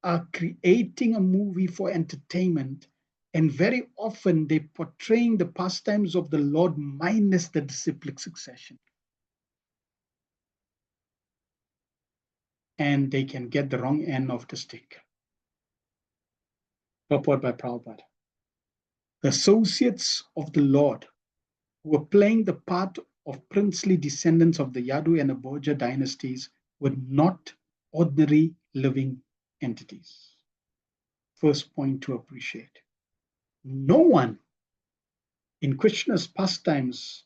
are creating a movie for entertainment, and very often they're portraying the pastimes of the Lord minus the disciplic succession. and they can get the wrong end of the stick. Purport by Prabhupada. The associates of the Lord who were playing the part of princely descendants of the Yadu and the Borja dynasties were not ordinary living entities. First point to appreciate. No one in Krishna's pastimes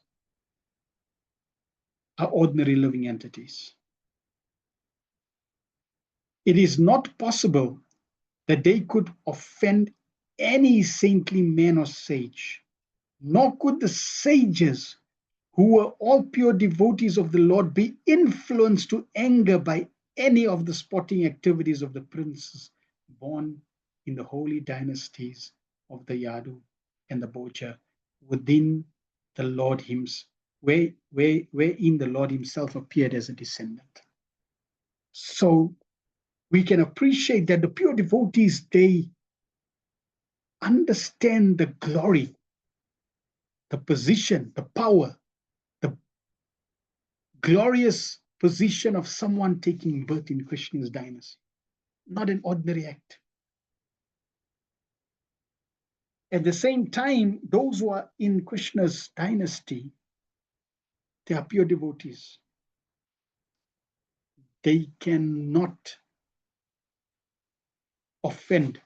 are ordinary living entities. It is not possible that they could offend any saintly man or sage, nor could the sages, who were all pure devotees of the Lord, be influenced to anger by any of the sporting activities of the princes born in the holy dynasties of the Yadu and the Borja, within the Lord himself, wherein the Lord himself appeared as a descendant. So we can appreciate that the pure devotees, they understand the glory, the position, the power, the glorious position of someone taking birth in Krishna's dynasty. Not an ordinary act. At the same time, those who are in Krishna's dynasty, they are pure devotees. They cannot offend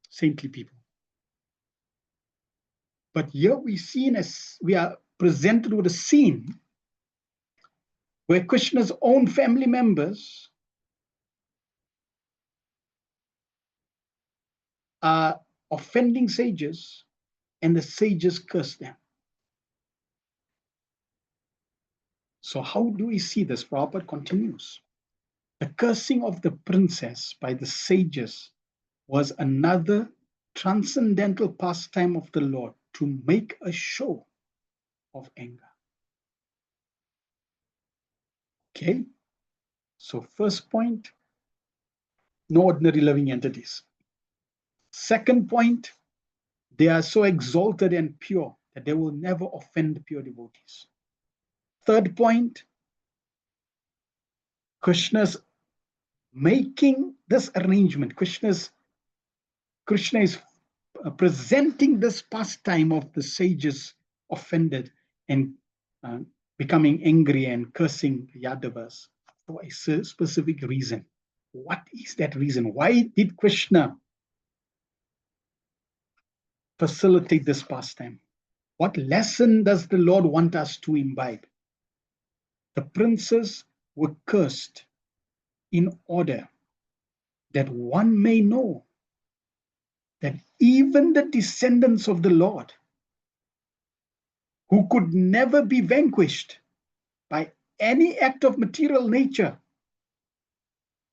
saintly people. But here we are presented with a scene where Krishna's own family members are offending sages, and the sages curse them. So how do we see this? Prabhupada continues. The cursing of the princess by the sages was another transcendental pastime of the Lord to make a show of anger. Okay, so first point, no ordinary living entities. Second point, they are so exalted and pure that they will never offend pure devotees. Third point, Krishna's making this arrangement, Krishna is presenting this pastime of the sages offended and becoming angry and cursing the Yadavas for a specific reason. What is that reason? Why did Krishna facilitate this pastime? What lesson does the Lord want us to imbibe? The princes were cursed in order that one may know that even the descendants of the Lord, who could never be vanquished by any act of material nature,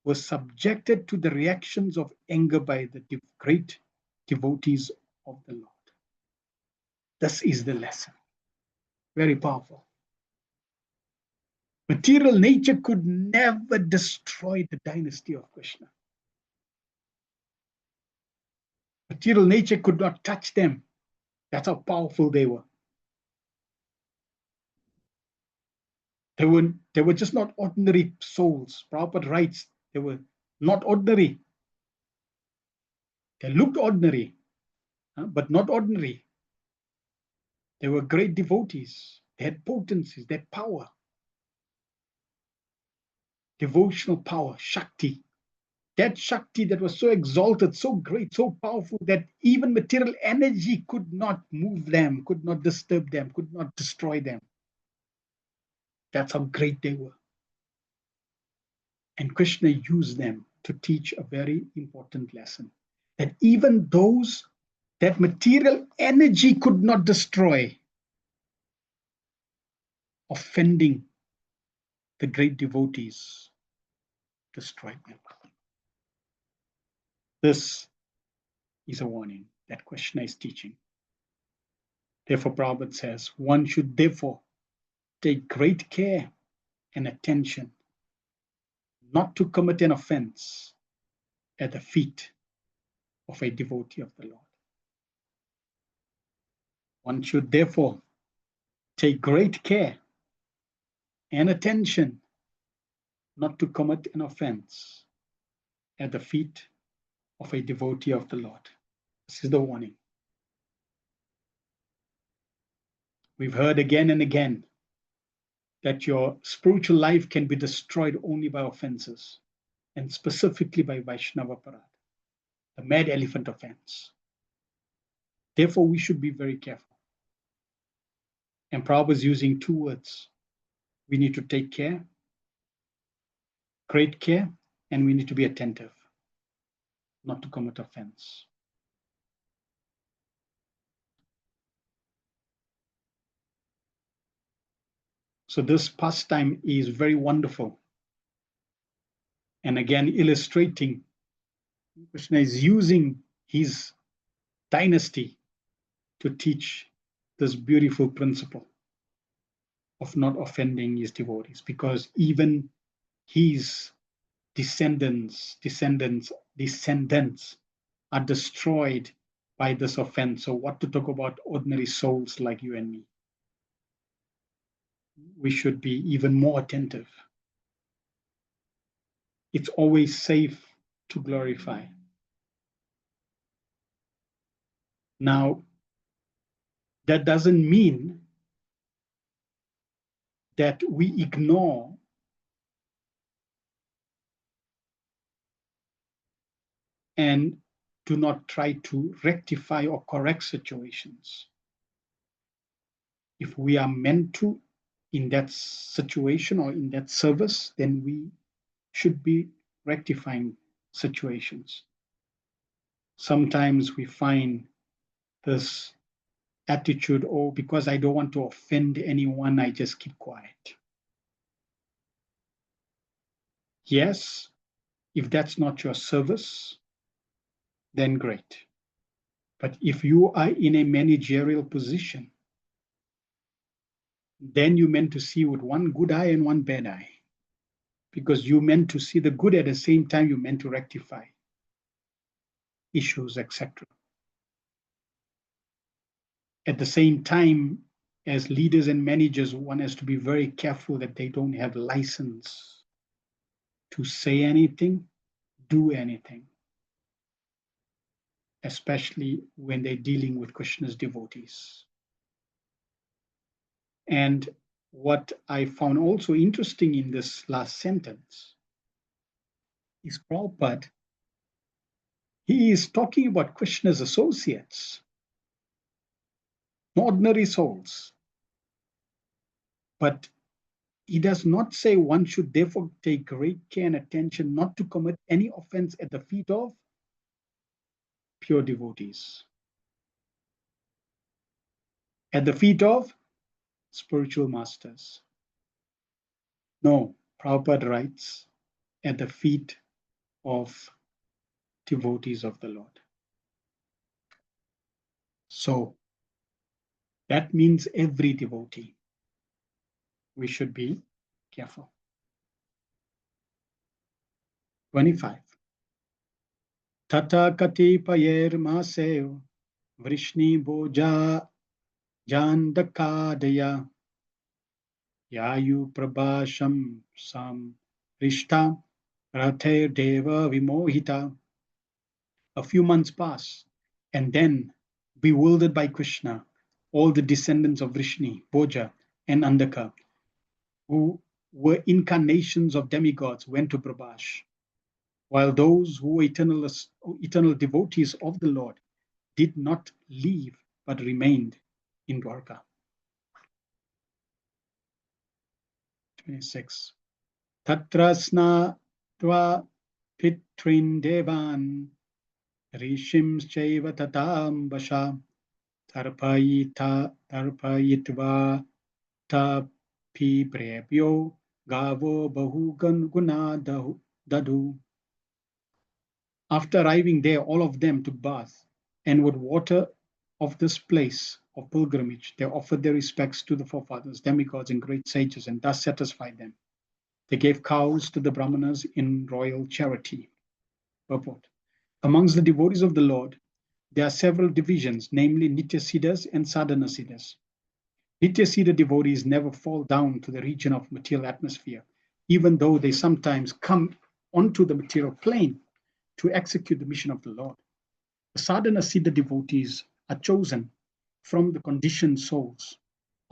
were subjected to the reactions of anger by the great devotees of the Lord. This is the lesson. Very powerful. Material nature could never destroy the dynasty of Krishna. Material nature could not touch them. That's how powerful they were. They were just not ordinary souls. Prabhupada writes, they were not ordinary. They looked ordinary, but not ordinary. They were great devotees. They had potencies, they had power. Devotional power, Shakti. That Shakti that was so exalted, so great, so powerful that even material energy could not move them, could not disturb them, could not destroy them. That's how great they were. And Krishna used them to teach a very important lesson. That even those that material energy could not destroy, offending the great devotees, destroyed them. This is a warning that Krishna is teaching. Therefore, Prabhupada says, one should therefore take great care and attention not to commit an offense at the feet of a devotee of the Lord. One should therefore take great care and attention not to commit an offense at the feet of a devotee of the Lord. This is the warning. We've heard again and again that your spiritual life can be destroyed only by offenses, and specifically by Vaishnava Parad, the mad elephant offense. Therefore, we should be very careful. And Prabhupada is using two words. We need to take care, great care, and we need to be attentive, not to commit offense. So this pastime is very wonderful. And again, illustrating, Krishna is using his dynasty to teach this beautiful principle of not offending his devotees, because even his descendants are destroyed by this offense. So what to talk about ordinary souls like you and me? We should be even more attentive. It's always safe to glorify. Now, that doesn't mean that we ignore and do not try to rectify or correct situations. If we are meant to in that situation or in that service, then we should be rectifying situations. Sometimes we find this attitude, oh, because I don't want to offend anyone, I just keep quiet. Yes, if that's not your service, then great. But if you are in a managerial position, then you meant to see with one good eye and one bad eye, because you meant to see the good at the same time you meant to rectify issues, etc. At the same time, as leaders and managers, one has to be very careful that they don't have license to say anything, do anything, especially when they're dealing with Krishna's devotees. And what I found also interesting in this last sentence is Prabhupada, he is talking about Krishna's associates, ordinary souls. But he does not say one should therefore take great care and attention not to commit any offense at the feet of pure devotees, at the feet of spiritual masters. No, Prabhupada writes, at the feet of devotees of the Lord. So that means every devotee. We should be careful. 25. Tata kati payer masev vrishni boja jandakadaya yayu prabhasham sam rishta rather deva vimohita. A few months pass, and then, bewildered by Krishna, all the descendants of Vrishni, Bhoja, and Andaka, who were incarnations of demigods, went to Prabhash, while those who were eternal devotees of the Lord did not leave but remained in Dwarka. 26. Tatrasna tva pitrin devan rishim chaiva tatam vasha tarpayitva tapi prebhyo gavo bahu guna dadu. After arriving there, all of them took bath, and with water of this place of pilgrimage, they offered their respects to the forefathers, demigods, and great sages, and thus satisfied them. They gave cows to the Brahmanas in royal charity. Purport. Amongst the devotees of the Lord, there are several divisions, namely Nityasiddhas and Sadhanasiddhas. Nityasiddha devotees never fall down to the region of material atmosphere, even though they sometimes come onto the material plane to execute the mission of the Lord. The sadhana siddha devotees are chosen from the conditioned souls.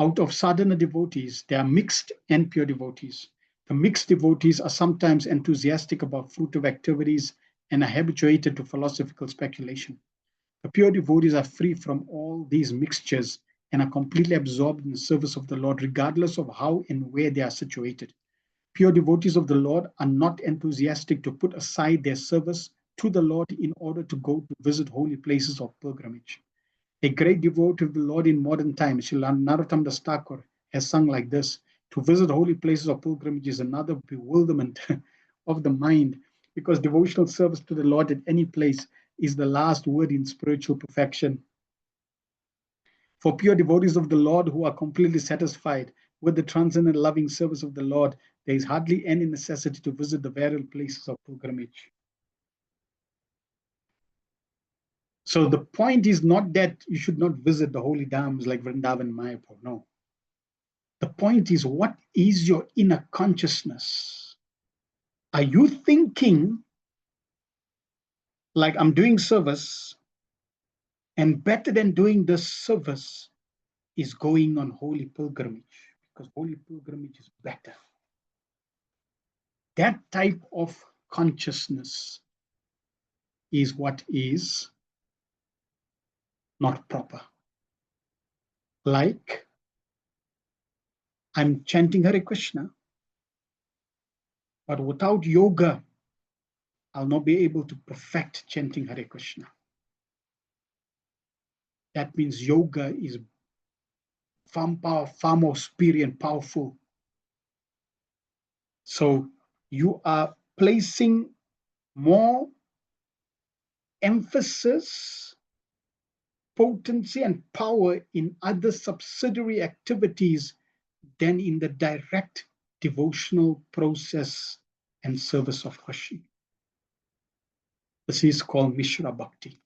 Out of sadhana devotees, there are mixed and pure devotees. The mixed devotees are sometimes enthusiastic about fruitive activities and are habituated to philosophical speculation. The pure devotees are free from all these mixtures and are completely absorbed in the service of the Lord, regardless of how and where they are situated. Pure devotees of the Lord are not enthusiastic to put aside their service to the Lord in order to go to visit holy places of pilgrimage. A great devotee of the Lord in modern times, Srila Narottam Das Thakur, has sung like this: to visit holy places of pilgrimage is another bewilderment of the mind, because devotional service to the Lord at any place is the last word in spiritual perfection. For pure devotees of the Lord who are completely satisfied with the transcendent loving service of the Lord, there is hardly any necessity to visit the various places of pilgrimage. So the point is not that you should not visit the holy dhams like Vrindavan, Mayapur. No. The point is, what is your inner consciousness? Are you thinking like, I'm doing service, and better than doing this service is going on holy pilgrimage, because holy pilgrimage is better? That type of consciousness is what is not proper. Like, I'm chanting Hare Krishna, but without yoga, I'll not be able to perfect chanting Hare Krishna. That means yoga is far more superior and powerful. So you are placing more emphasis, potency, and power in other subsidiary activities than in the direct devotional process and service of Krishna. This is called Mishra Bhakti.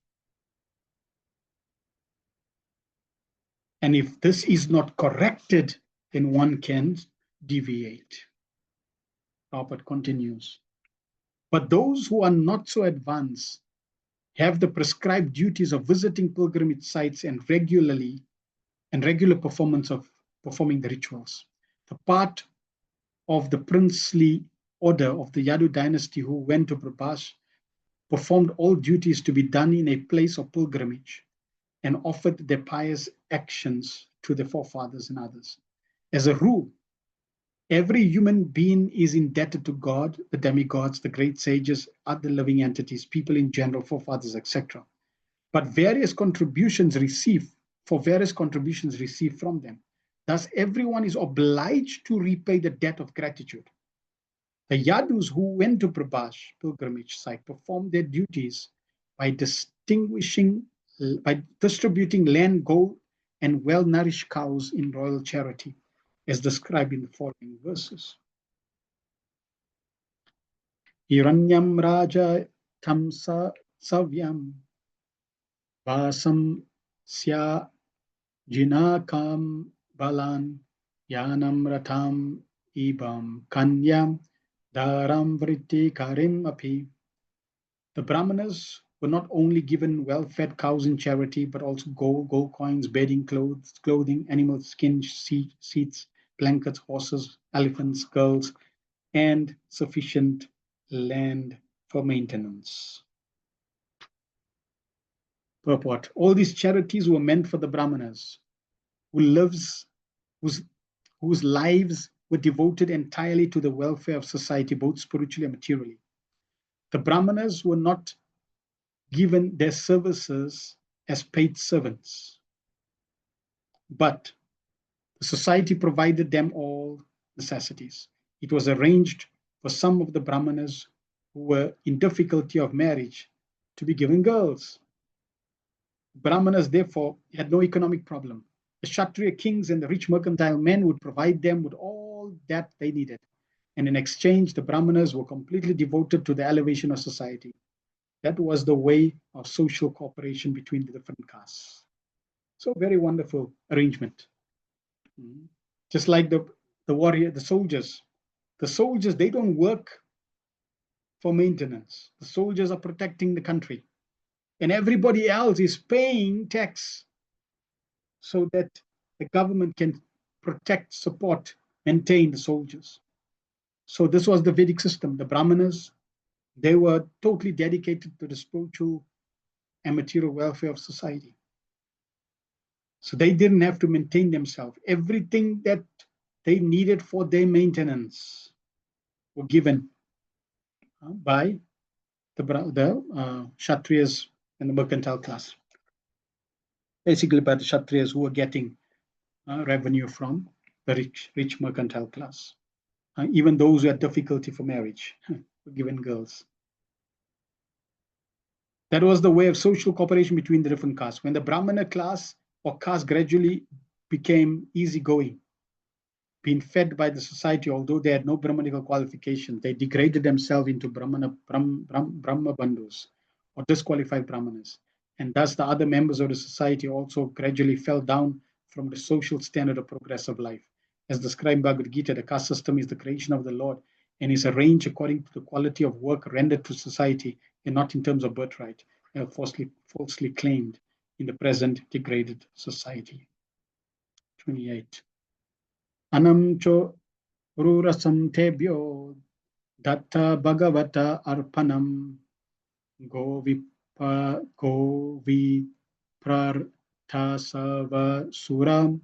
And if this is not corrected, then one can deviate. Prabhupada continues. But those who are not so advanced have the prescribed duties of visiting pilgrimage sites and regular performance of performing the rituals. The part of the princely order of the Yadu dynasty who went to Prabhas performed all duties to be done in a place of pilgrimage and offered their pious actions to their forefathers and others. As a rule, every human being is indebted to God, the demigods, the great sages, other living entities, people in general, forefathers, etc. But various contributions received from them. Thus, everyone is obliged to repay the debt of gratitude. The Yadus who went to Prabhas pilgrimage site performed their duties by distributing land, gold, and well-nourished cows in royal charity, as described in the following verses. Hiranyam Raja Tamsa Savyam Vasam Sya Jinakam Balan Yanam Ratam Ibam Kanyam Dharam Vritti Karim Api. The Brahmanas were not only given well-fed cows in charity, but also gold coins, bedding, clothing, animal skin, seats, blankets, horses, elephants, girls, and sufficient land for maintenance. Purport. All these charities were meant for the Brahmanas, whose lives were devoted entirely to the welfare of society, both spiritually and materially. The Brahmanas were not given their services as paid servants, but the society provided them all necessities. It was arranged for some of the Brahmanas who were in difficulty of marriage to be given girls. Brahmanas, therefore, had no economic problem. The Kshatriya kings and the rich mercantile men would provide them with all that they needed. And in exchange, the Brahmanas were completely devoted to the elevation of society. That was the way of social cooperation between the different castes. So very wonderful arrangement. Just like the warrior, the soldiers The soldiers, they don't work for maintenance. The soldiers are protecting the country. And everybody else is paying tax so that the government can protect, support, maintain the soldiers. So this was the Vedic system. The Brahmanas, they were totally dedicated to the spiritual and material welfare of society. So they didn't have to maintain themselves. Everything that they needed for their maintenance were given by the Kshatriyas and the mercantile class. Basically by the Kshatriyas who were getting revenue from the rich mercantile class. Even those who had difficulty for marriage were given girls. That was the way of social cooperation between the different castes. When the Brahmana class or caste gradually became easygoing, being fed by the society, although they had no Brahmanical qualification, they degraded themselves into Brahma Bandhus or disqualified Brahmanas. And thus the other members of the society also gradually fell down from the social standard of progressive life. As described in Bhagavad Gita, the caste system is the creation of the Lord and is arranged according to the quality of work rendered to society and not in terms of birthright, falsely claimed in the present degraded society. 28. Anam cho rurasam tebhyo datta bhagavata arpanam govi prarthasava suram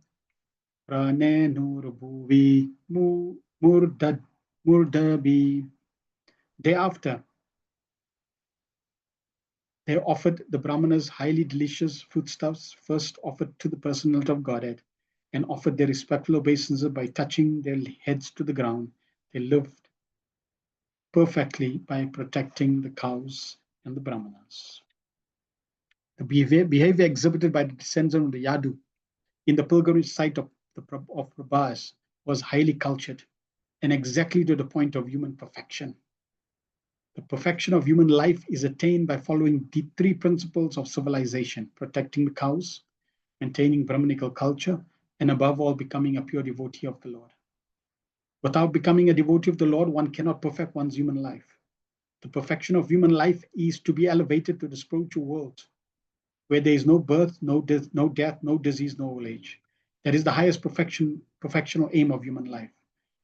pranenur murdabi. Thereafter, they offered the Brahmanas highly delicious foodstuffs, first offered to the personality of Godhead, and offered their respectful obeisance by touching their heads to the ground. They lived perfectly by protecting the cows and the Brahmanas. The behavior exhibited by the descendants of the Yadu in the pilgrimage site of Prabhas was highly cultured and exactly to the point of human perfection. The perfection of human life is attained by following the three principles of civilization: protecting the cows, maintaining Brahmanical culture, and above all, becoming a pure devotee of the Lord. Without becoming a devotee of the Lord, one cannot perfect one's human life. The perfection of human life is to be elevated to the spiritual world, where there is no birth, no death, no disease, no old age. That is the highest perfectional aim of human life.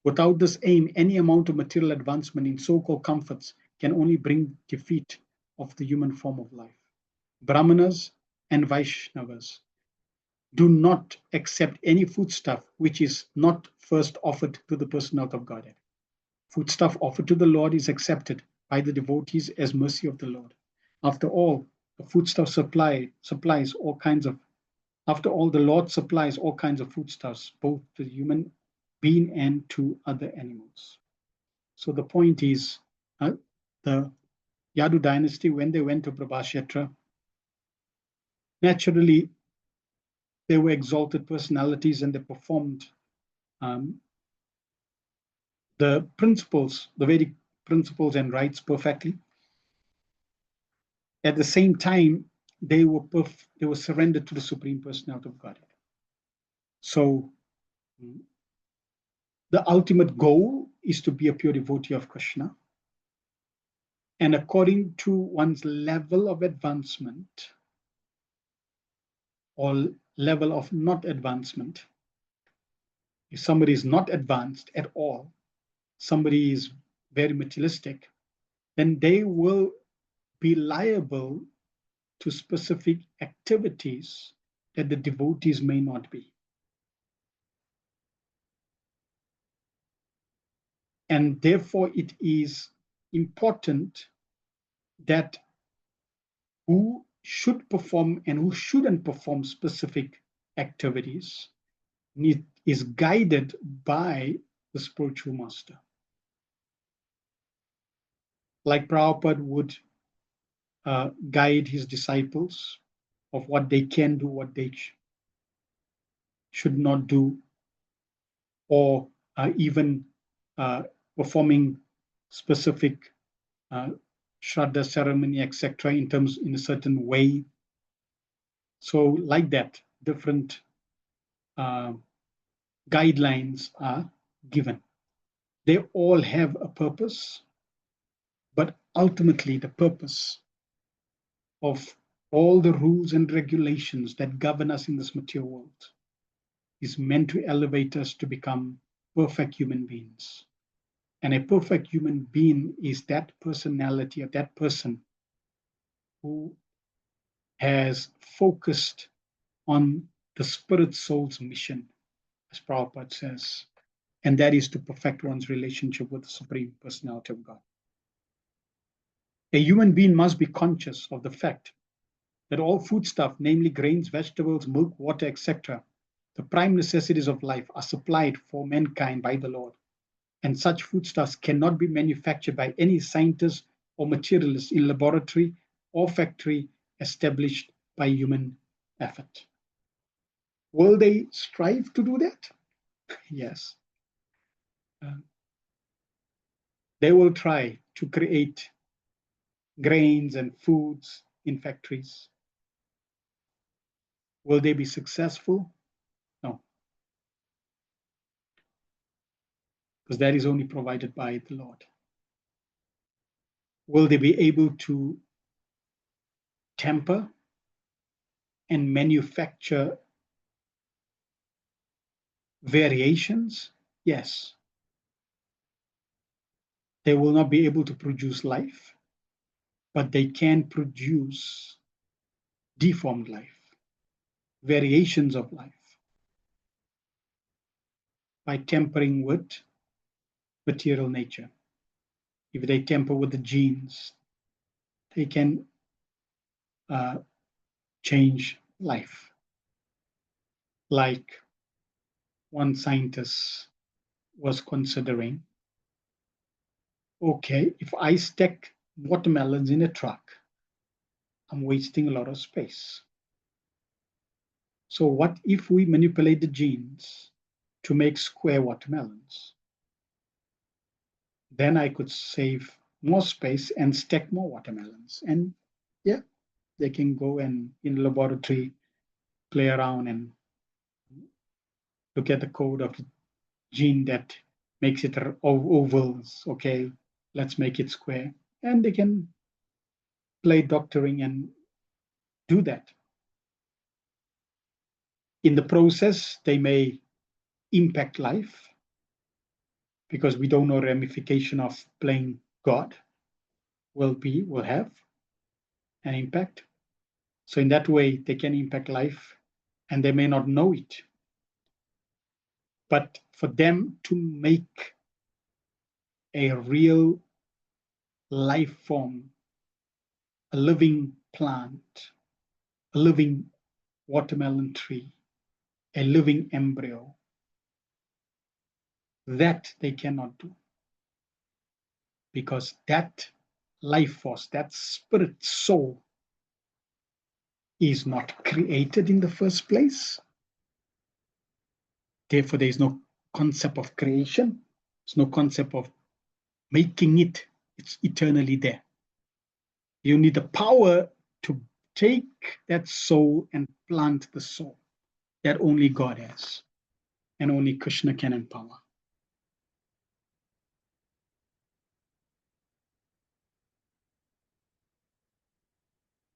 Without this aim, any amount of material advancement in so-called comforts can only bring defeat of the human form of life. Brahmanas and Vaishnavas do not accept any foodstuff which is not first offered to the personality of Godhead. Foodstuff offered to the Lord is accepted by the devotees as mercy of the Lord. After all, the foodstuff supplies all kinds of. After all, the Lord supplies all kinds of foodstuffs, both to the human being and to other animals. So the point is, the Yadu dynasty, when they went to Prabhashetra, naturally they were exalted personalities and they performed the principles, the Vedic principles and rites perfectly. At the same time, they were surrendered to the Supreme Personality of Godhead. So the ultimate goal is to be a pure devotee of Krishna. And according to one's level of advancement or level of not advancement, if somebody is not advanced at all, somebody is very materialistic, then they will be liable to specific activities that the devotees may not be. And therefore, it is important that who should perform and who shouldn't perform specific activities is guided by the spiritual master. Like Prabhupada would guide his disciples of what they can do, what they should not do, or even performing specific Shraddha ceremony, etc., in a certain way. So, like that, different guidelines are given. They all have a purpose, but ultimately the purpose of all the rules and regulations that govern us in this material world is meant to elevate us to become perfect human beings. And a perfect human being is that personality of that person who has focused on the spirit soul's mission, as Prabhupada says, and that is to perfect one's relationship with the Supreme Personality of God. A human being must be conscious of the fact that all foodstuff, namely grains, vegetables, milk, water, etc., the prime necessities of life, are supplied for mankind by the Lord. And such foodstuffs cannot be manufactured by any scientist or materialist in laboratory or factory established by human effort. Will they strive to do that? Yes. They will try to create grains and foods in factories. Will they be successful? No, because that is only provided by the Lord. Will they be able to temper and manufacture variations? Yes. They will not be able to produce life, but they can produce deformed life, variations of life, by tampering with material nature. If they tamper with the genes, they can change life. Like one scientist was considering, okay, if I stack watermelons in a truck, I'm wasting a lot of space. So what if we manipulate the genes to make square watermelons? Then I could save more space and stack more watermelons. And yeah, they can go and in the laboratory play around and look at the code of the gene that makes it ovals. Okay, let's make it square. And they can play doctoring and do that. In the process, they may impact life because we don't know ramification of playing God will have an impact. So in that way, they can impact life and they may not know it. But for them to make a real life form, a living plant, a living watermelon tree, a living embryo, that they cannot do. Because that life force, that spirit soul, is not created in the first place. Therefore, there is no concept of creation. There's no concept of making it. It's eternally there. You need the power to take that soul and plant the soul that only God has and only Krishna can empower.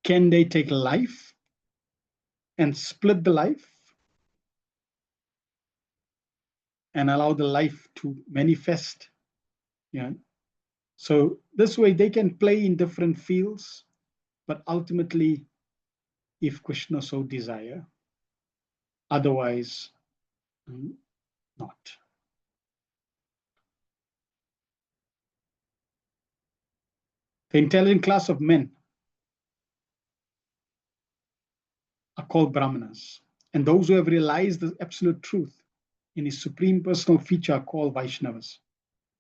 Can they take life and split the life and allow the life to manifest? Yeah. So this way they can play in different fields, but ultimately, if Krishna so desire, otherwise not. The intelligent class of men are called Brahmanas, and those who have realized the absolute truth in his supreme personal feature are called Vaishnavas.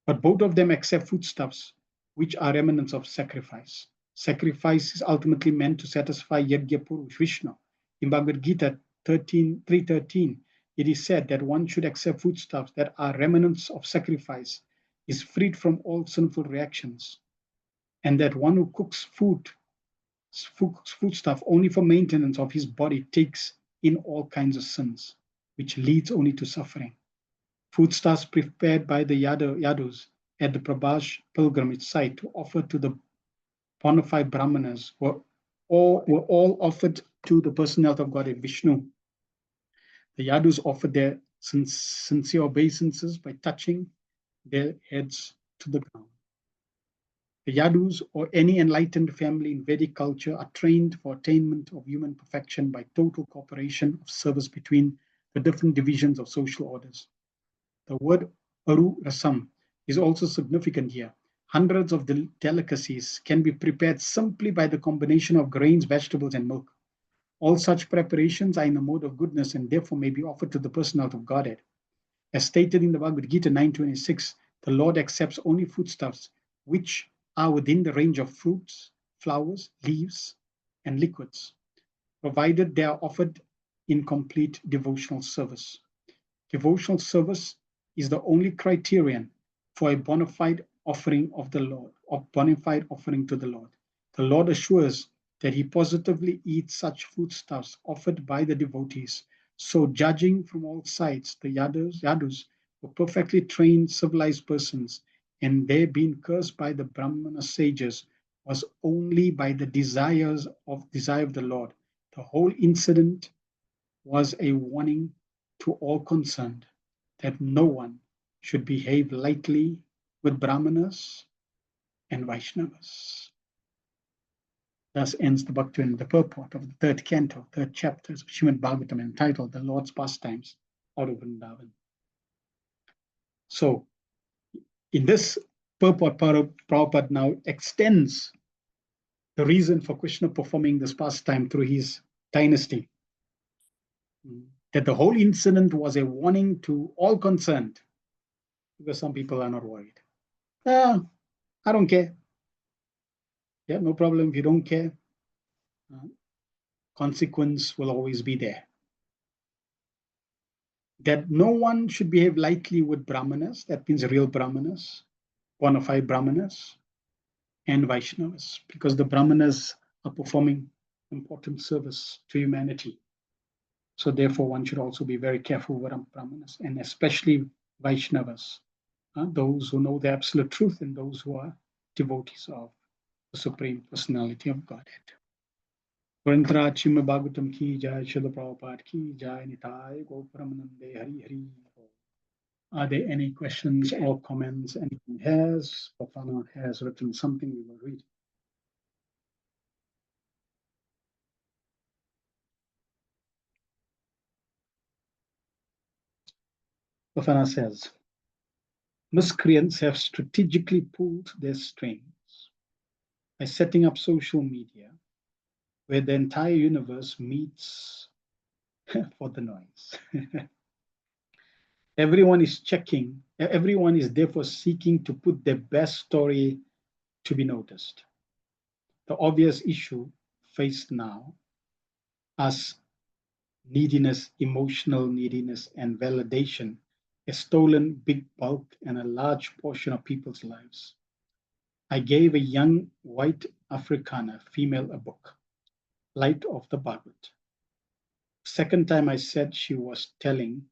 But both of them accept foodstuffs which are remnants of sacrifice. Sacrifice is ultimately meant to satisfy Yajna Purush, Vishnu. In Bhagavad Gita 3:13, it is said that one should accept foodstuffs that are remnants of sacrifice, is freed from all sinful reactions, and that one who cooks foodstuff only for maintenance of his body takes in all kinds of sins, which leads only to suffering. Foodstuffs prepared by the Yadus at the Prabhash pilgrimage site to offer to the bona fide Brahmanas were all offered to the personality of Godhead Vishnu. The Yadus offered their sincere obeisances by touching their heads to the ground. The Yadus, or any enlightened family in Vedic culture, are trained for attainment of human perfection by total cooperation of service between the different divisions of social orders. The word Aru Rasam is also significant here. Hundreds of delicacies can be prepared simply by the combination of grains, vegetables, and milk. All such preparations are in the mode of goodness and therefore may be offered to the personality of Godhead. As stated in the Bhagavad Gita 9.26, the Lord accepts only foodstuffs which are within the range of fruits, flowers, leaves, and liquids, provided they are offered in complete devotional service. Devotional service is the only criterion for a bona fide offering of the Lord, of bona fide offering to the Lord. The Lord assures that he positively eats such foodstuffs offered by the devotees. So, judging from all sides, the Yadus were perfectly trained, civilized persons, and their being cursed by the Brahmana sages was only by the desire of the Lord. The whole incident was a warning to all concerned that no one should behave lightly with Brahmanas and Vaishnavas. Thus ends the Bhaktivinoda, the purport of the third canto, third chapter of Srimad Bhagavatam, entitled The Lord's Pastimes out of Vrindavan. So, in this purport, Prabhupada now extends the reason for Krishna performing this pastime through his dynasty. That the whole incident was a warning to all concerned, because some people are not worried. I don't care. Yeah, no problem if you don't care. Consequence will always be there. That no one should behave lightly with Brahmanas, that means real Brahmanas, bona fide Brahmanas, and Vaishnavas, because the Brahmanas are performing important service to humanity. So therefore, one should also be very careful with Brahmanas, and especially Vaishnavas, those who know the absolute truth and those who are devotees of the Supreme Personality of Godhead. Grantharaj Srimad Bhagavatam ki jai, Srila Prabhupada ki jai, Nitai Goparamanande Hari Hari. Are there any questions or comments anyone has? Bafana has written something, we will read. Bafana says, miscreants have strategically pulled their strings by setting up social media where the entire universe meets for the noise. Everyone is checking, everyone is therefore seeking to put their best story to be noticed. The obvious issue faced now as neediness, emotional neediness, and validation has stolen big bulk and a large portion of people's lives. I gave a young white Afrikaner female a book, Light of the Bhagavad. Second time I said she was telling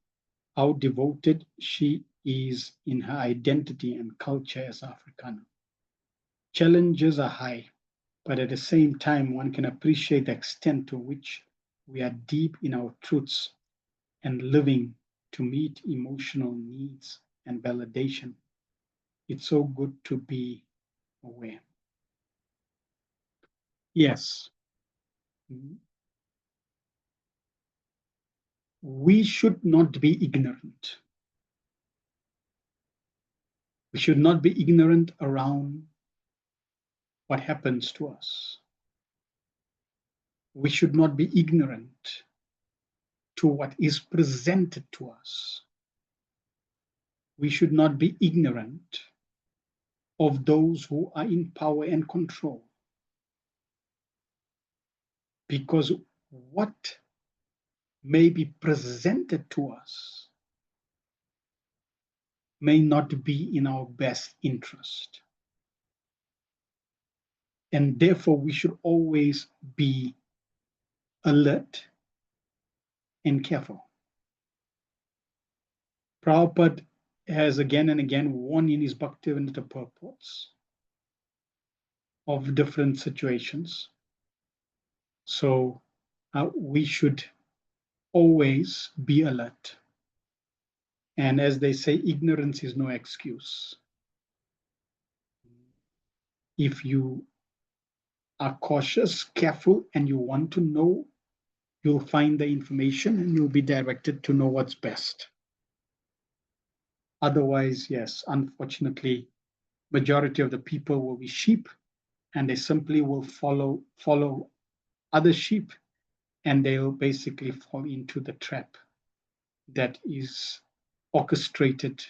how devoted she is in her identity and culture as Afrikaner. Challenges are high, but at the same time, one can appreciate the extent to which we are deep in our truths and living to meet emotional needs and validation. It's so good to be aware. Yes, we should not be ignorant. We should not be ignorant around what happens to us. We should not be ignorant to what is presented to us. We should not be ignorant of those who are in power and control. Because what may be presented to us may not be in our best interest. And therefore, we should always be alert and careful. Prabhupada has again and again warned in his Bhaktivedanta purports of different situations. So we should always be alert. And as they say, ignorance is no excuse. If you are cautious, careful, and you want to know, you'll find the information and you'll be directed to know what's best. Otherwise, yes, unfortunately, majority of the people will be sheep, and they simply will follow other sheep, and they'll basically fall into the trap that is orchestrated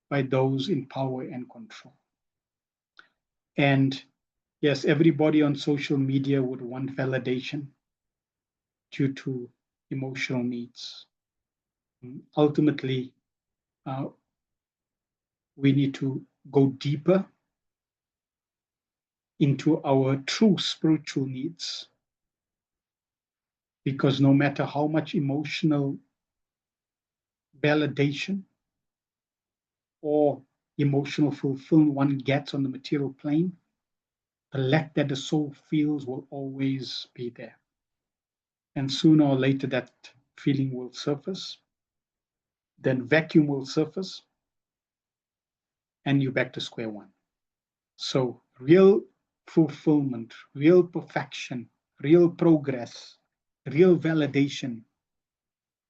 by those in power and control. And yes, everybody on social media would want validation due to emotional needs. Ultimately, we need to go deeper into our true spiritual needs, because no matter how much emotional validation or emotional fulfillment one gets on the material plane, the lack that the soul feels will always be there. And sooner or later, that feeling will surface, then vacuum will surface, and you're back to square one. So real fulfillment, real perfection, real progress, real validation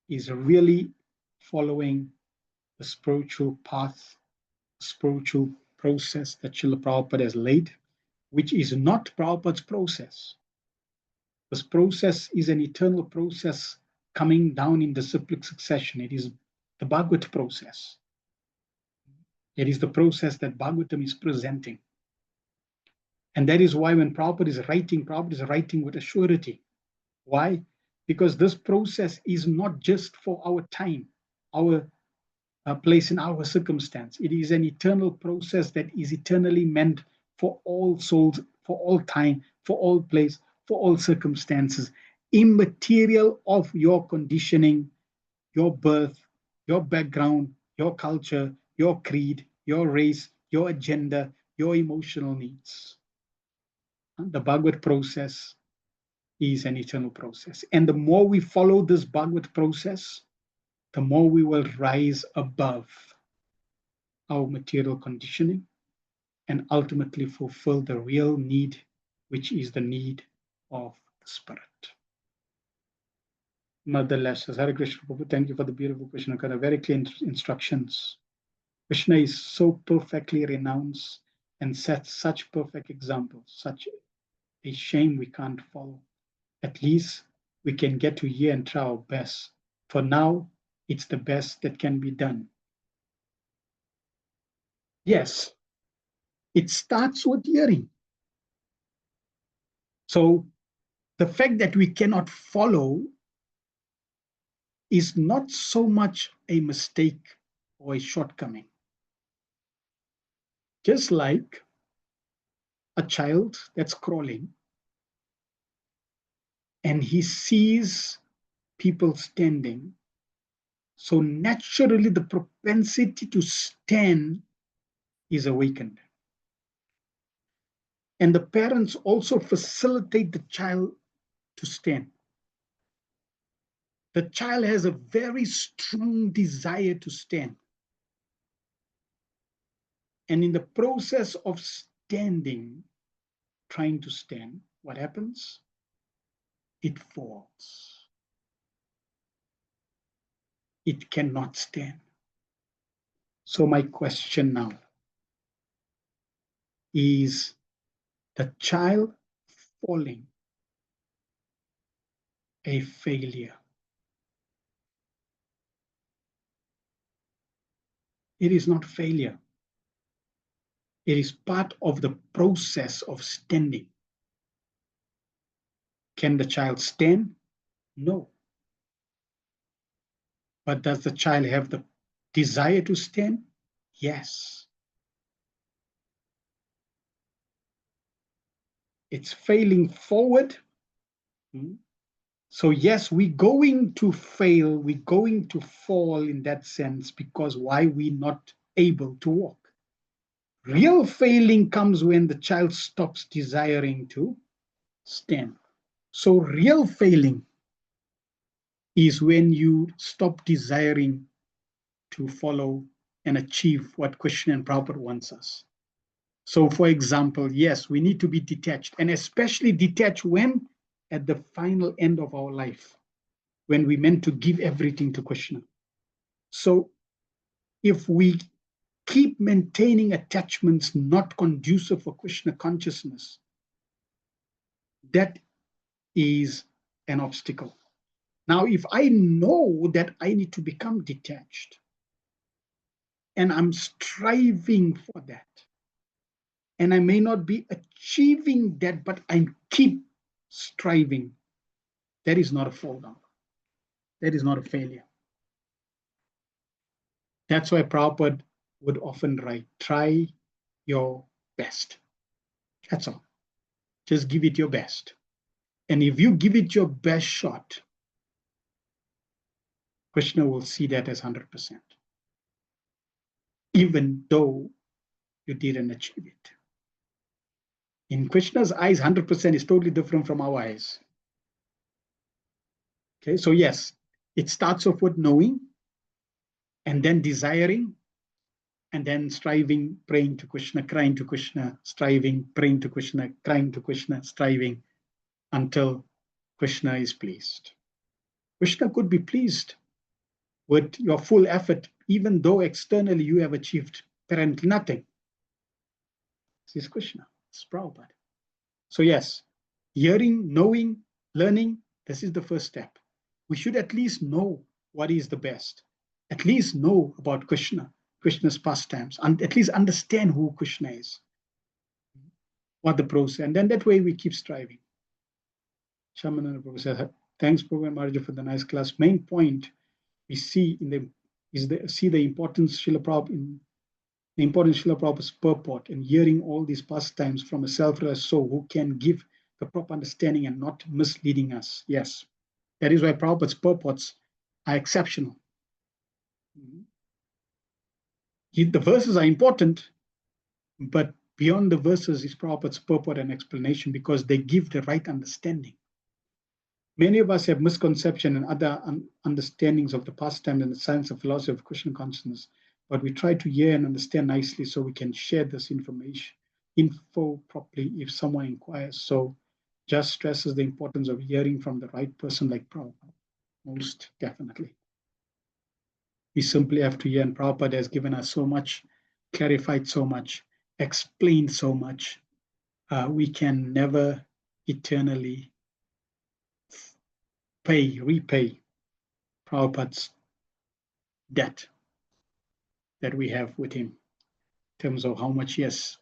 is really following the spiritual path, spiritual process that Srila Prabhupada has laid, which is not Prabhupada's process. This process is an eternal process coming down in disciplic succession. It is the Bhagavad process. It is the process that Bhagavatam is presenting. And that is why when Prabhupada is writing with a surety. Why? Because this process is not just for our time, our place in our circumstance. It is an eternal process that is eternally meant for all souls, for all time, for all place, for all circumstances, immaterial of your conditioning, your birth, your background, your culture, your creed, your race, your agenda, your emotional needs. The Bhagavad process is an eternal process. And the more we follow this Bhagavad process, the more we will rise above our material conditioning and ultimately fulfill the real need, which is the need of the spirit. Mother Lashes, Hare Krishna Prabhu, thank you for the beautiful question. Got very clear instructions. Krishna is so perfectly renounced and sets such perfect examples, such a shame we can't follow. At least we can get to hear and try our best. For now, it's the best that can be done. Yes, it starts with hearing. So the fact that we cannot follow is not so much a mistake or a shortcoming. Just like a child that's crawling and he sees people standing, so naturally the propensity to stand is awakened. And the parents also facilitate the child to stand. The child has a very strong desire to stand. And in the process of standing, trying to stand, what happens? It falls. It cannot stand. So my question now is the child falling a failure? It is not failure. It is part of the process of standing. Can the child stand? No. But does the child have the desire to stand? Yes. It's failing forward. So yes, we're going to fail, we're going to fall in that sense, because why we not able to walk. Real failing comes when the child stops desiring to stand. So real failing is when you stop desiring to follow and achieve what Krishna and Prabhupada wants us. So for example, yes, we need to be detached, and especially detached when at the final end of our life, when we meant to give everything to Krishna. So if we keep maintaining attachments not conducive for Krishna consciousness, that is an obstacle. Now, if I know that I need to become detached and I'm striving for that, and I may not be achieving that, but I keep striving, that is not a fall down. That is not a failure. That's why Prabhupada would often write, try your best. That's all. Just give it your best. And if you give it your best shot, Krishna will see that as 100%, even though you didn't achieve it. In Krishna's eyes, 100% is totally different from our eyes. Okay, so yes, it starts off with knowing, and then desiring, and then striving, praying to Krishna, crying to Krishna, striving, praying to Krishna, crying to Krishna, striving, until Krishna is pleased. Krishna could be pleased with your full effort, even though externally you have achieved apparently nothing. This is Krishna, it's Prabhupada. So yes, hearing, knowing, learning, this is the first step. We should at least know what is the best, at least know about Krishna, Krishna's pastimes, and at least understand who Krishna is, what the process, and then that way we keep striving. Shamanana Prabhu says, thanks, Prabhu and Maharaja, for the nice class. Main point we see in the is the importance Srila Prabhupada in the importance of Srila Prabhupada's purport and hearing all these pastimes from a self-realized soul who can give the proper understanding and not misleading us. Yes, that is why Prabhupada's purports are exceptional. The verses are important, but beyond the verses is Prabhupada's purport and explanation, because they give the right understanding. Many of us have misconception and other understandings of the pastime and the science and philosophy of Krishna consciousness, but we try to hear and understand nicely so we can share this info properly if someone inquires. So just stresses the importance of hearing from the right person like Prabhupada, most definitely. We simply have to hear, and Prabhupada has given us so much, clarified so much, explained so much. We can never eternally repay Prabhupada's debt that we have with him in terms of how much he has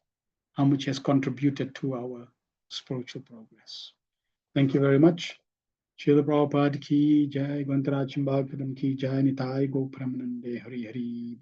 contributed to our spiritual progress. Thank you very much. Srila Prabhupada ki jai, Gwantarachim Bhagavatam ki jai, Nitai Go Pramanande Hari Hari.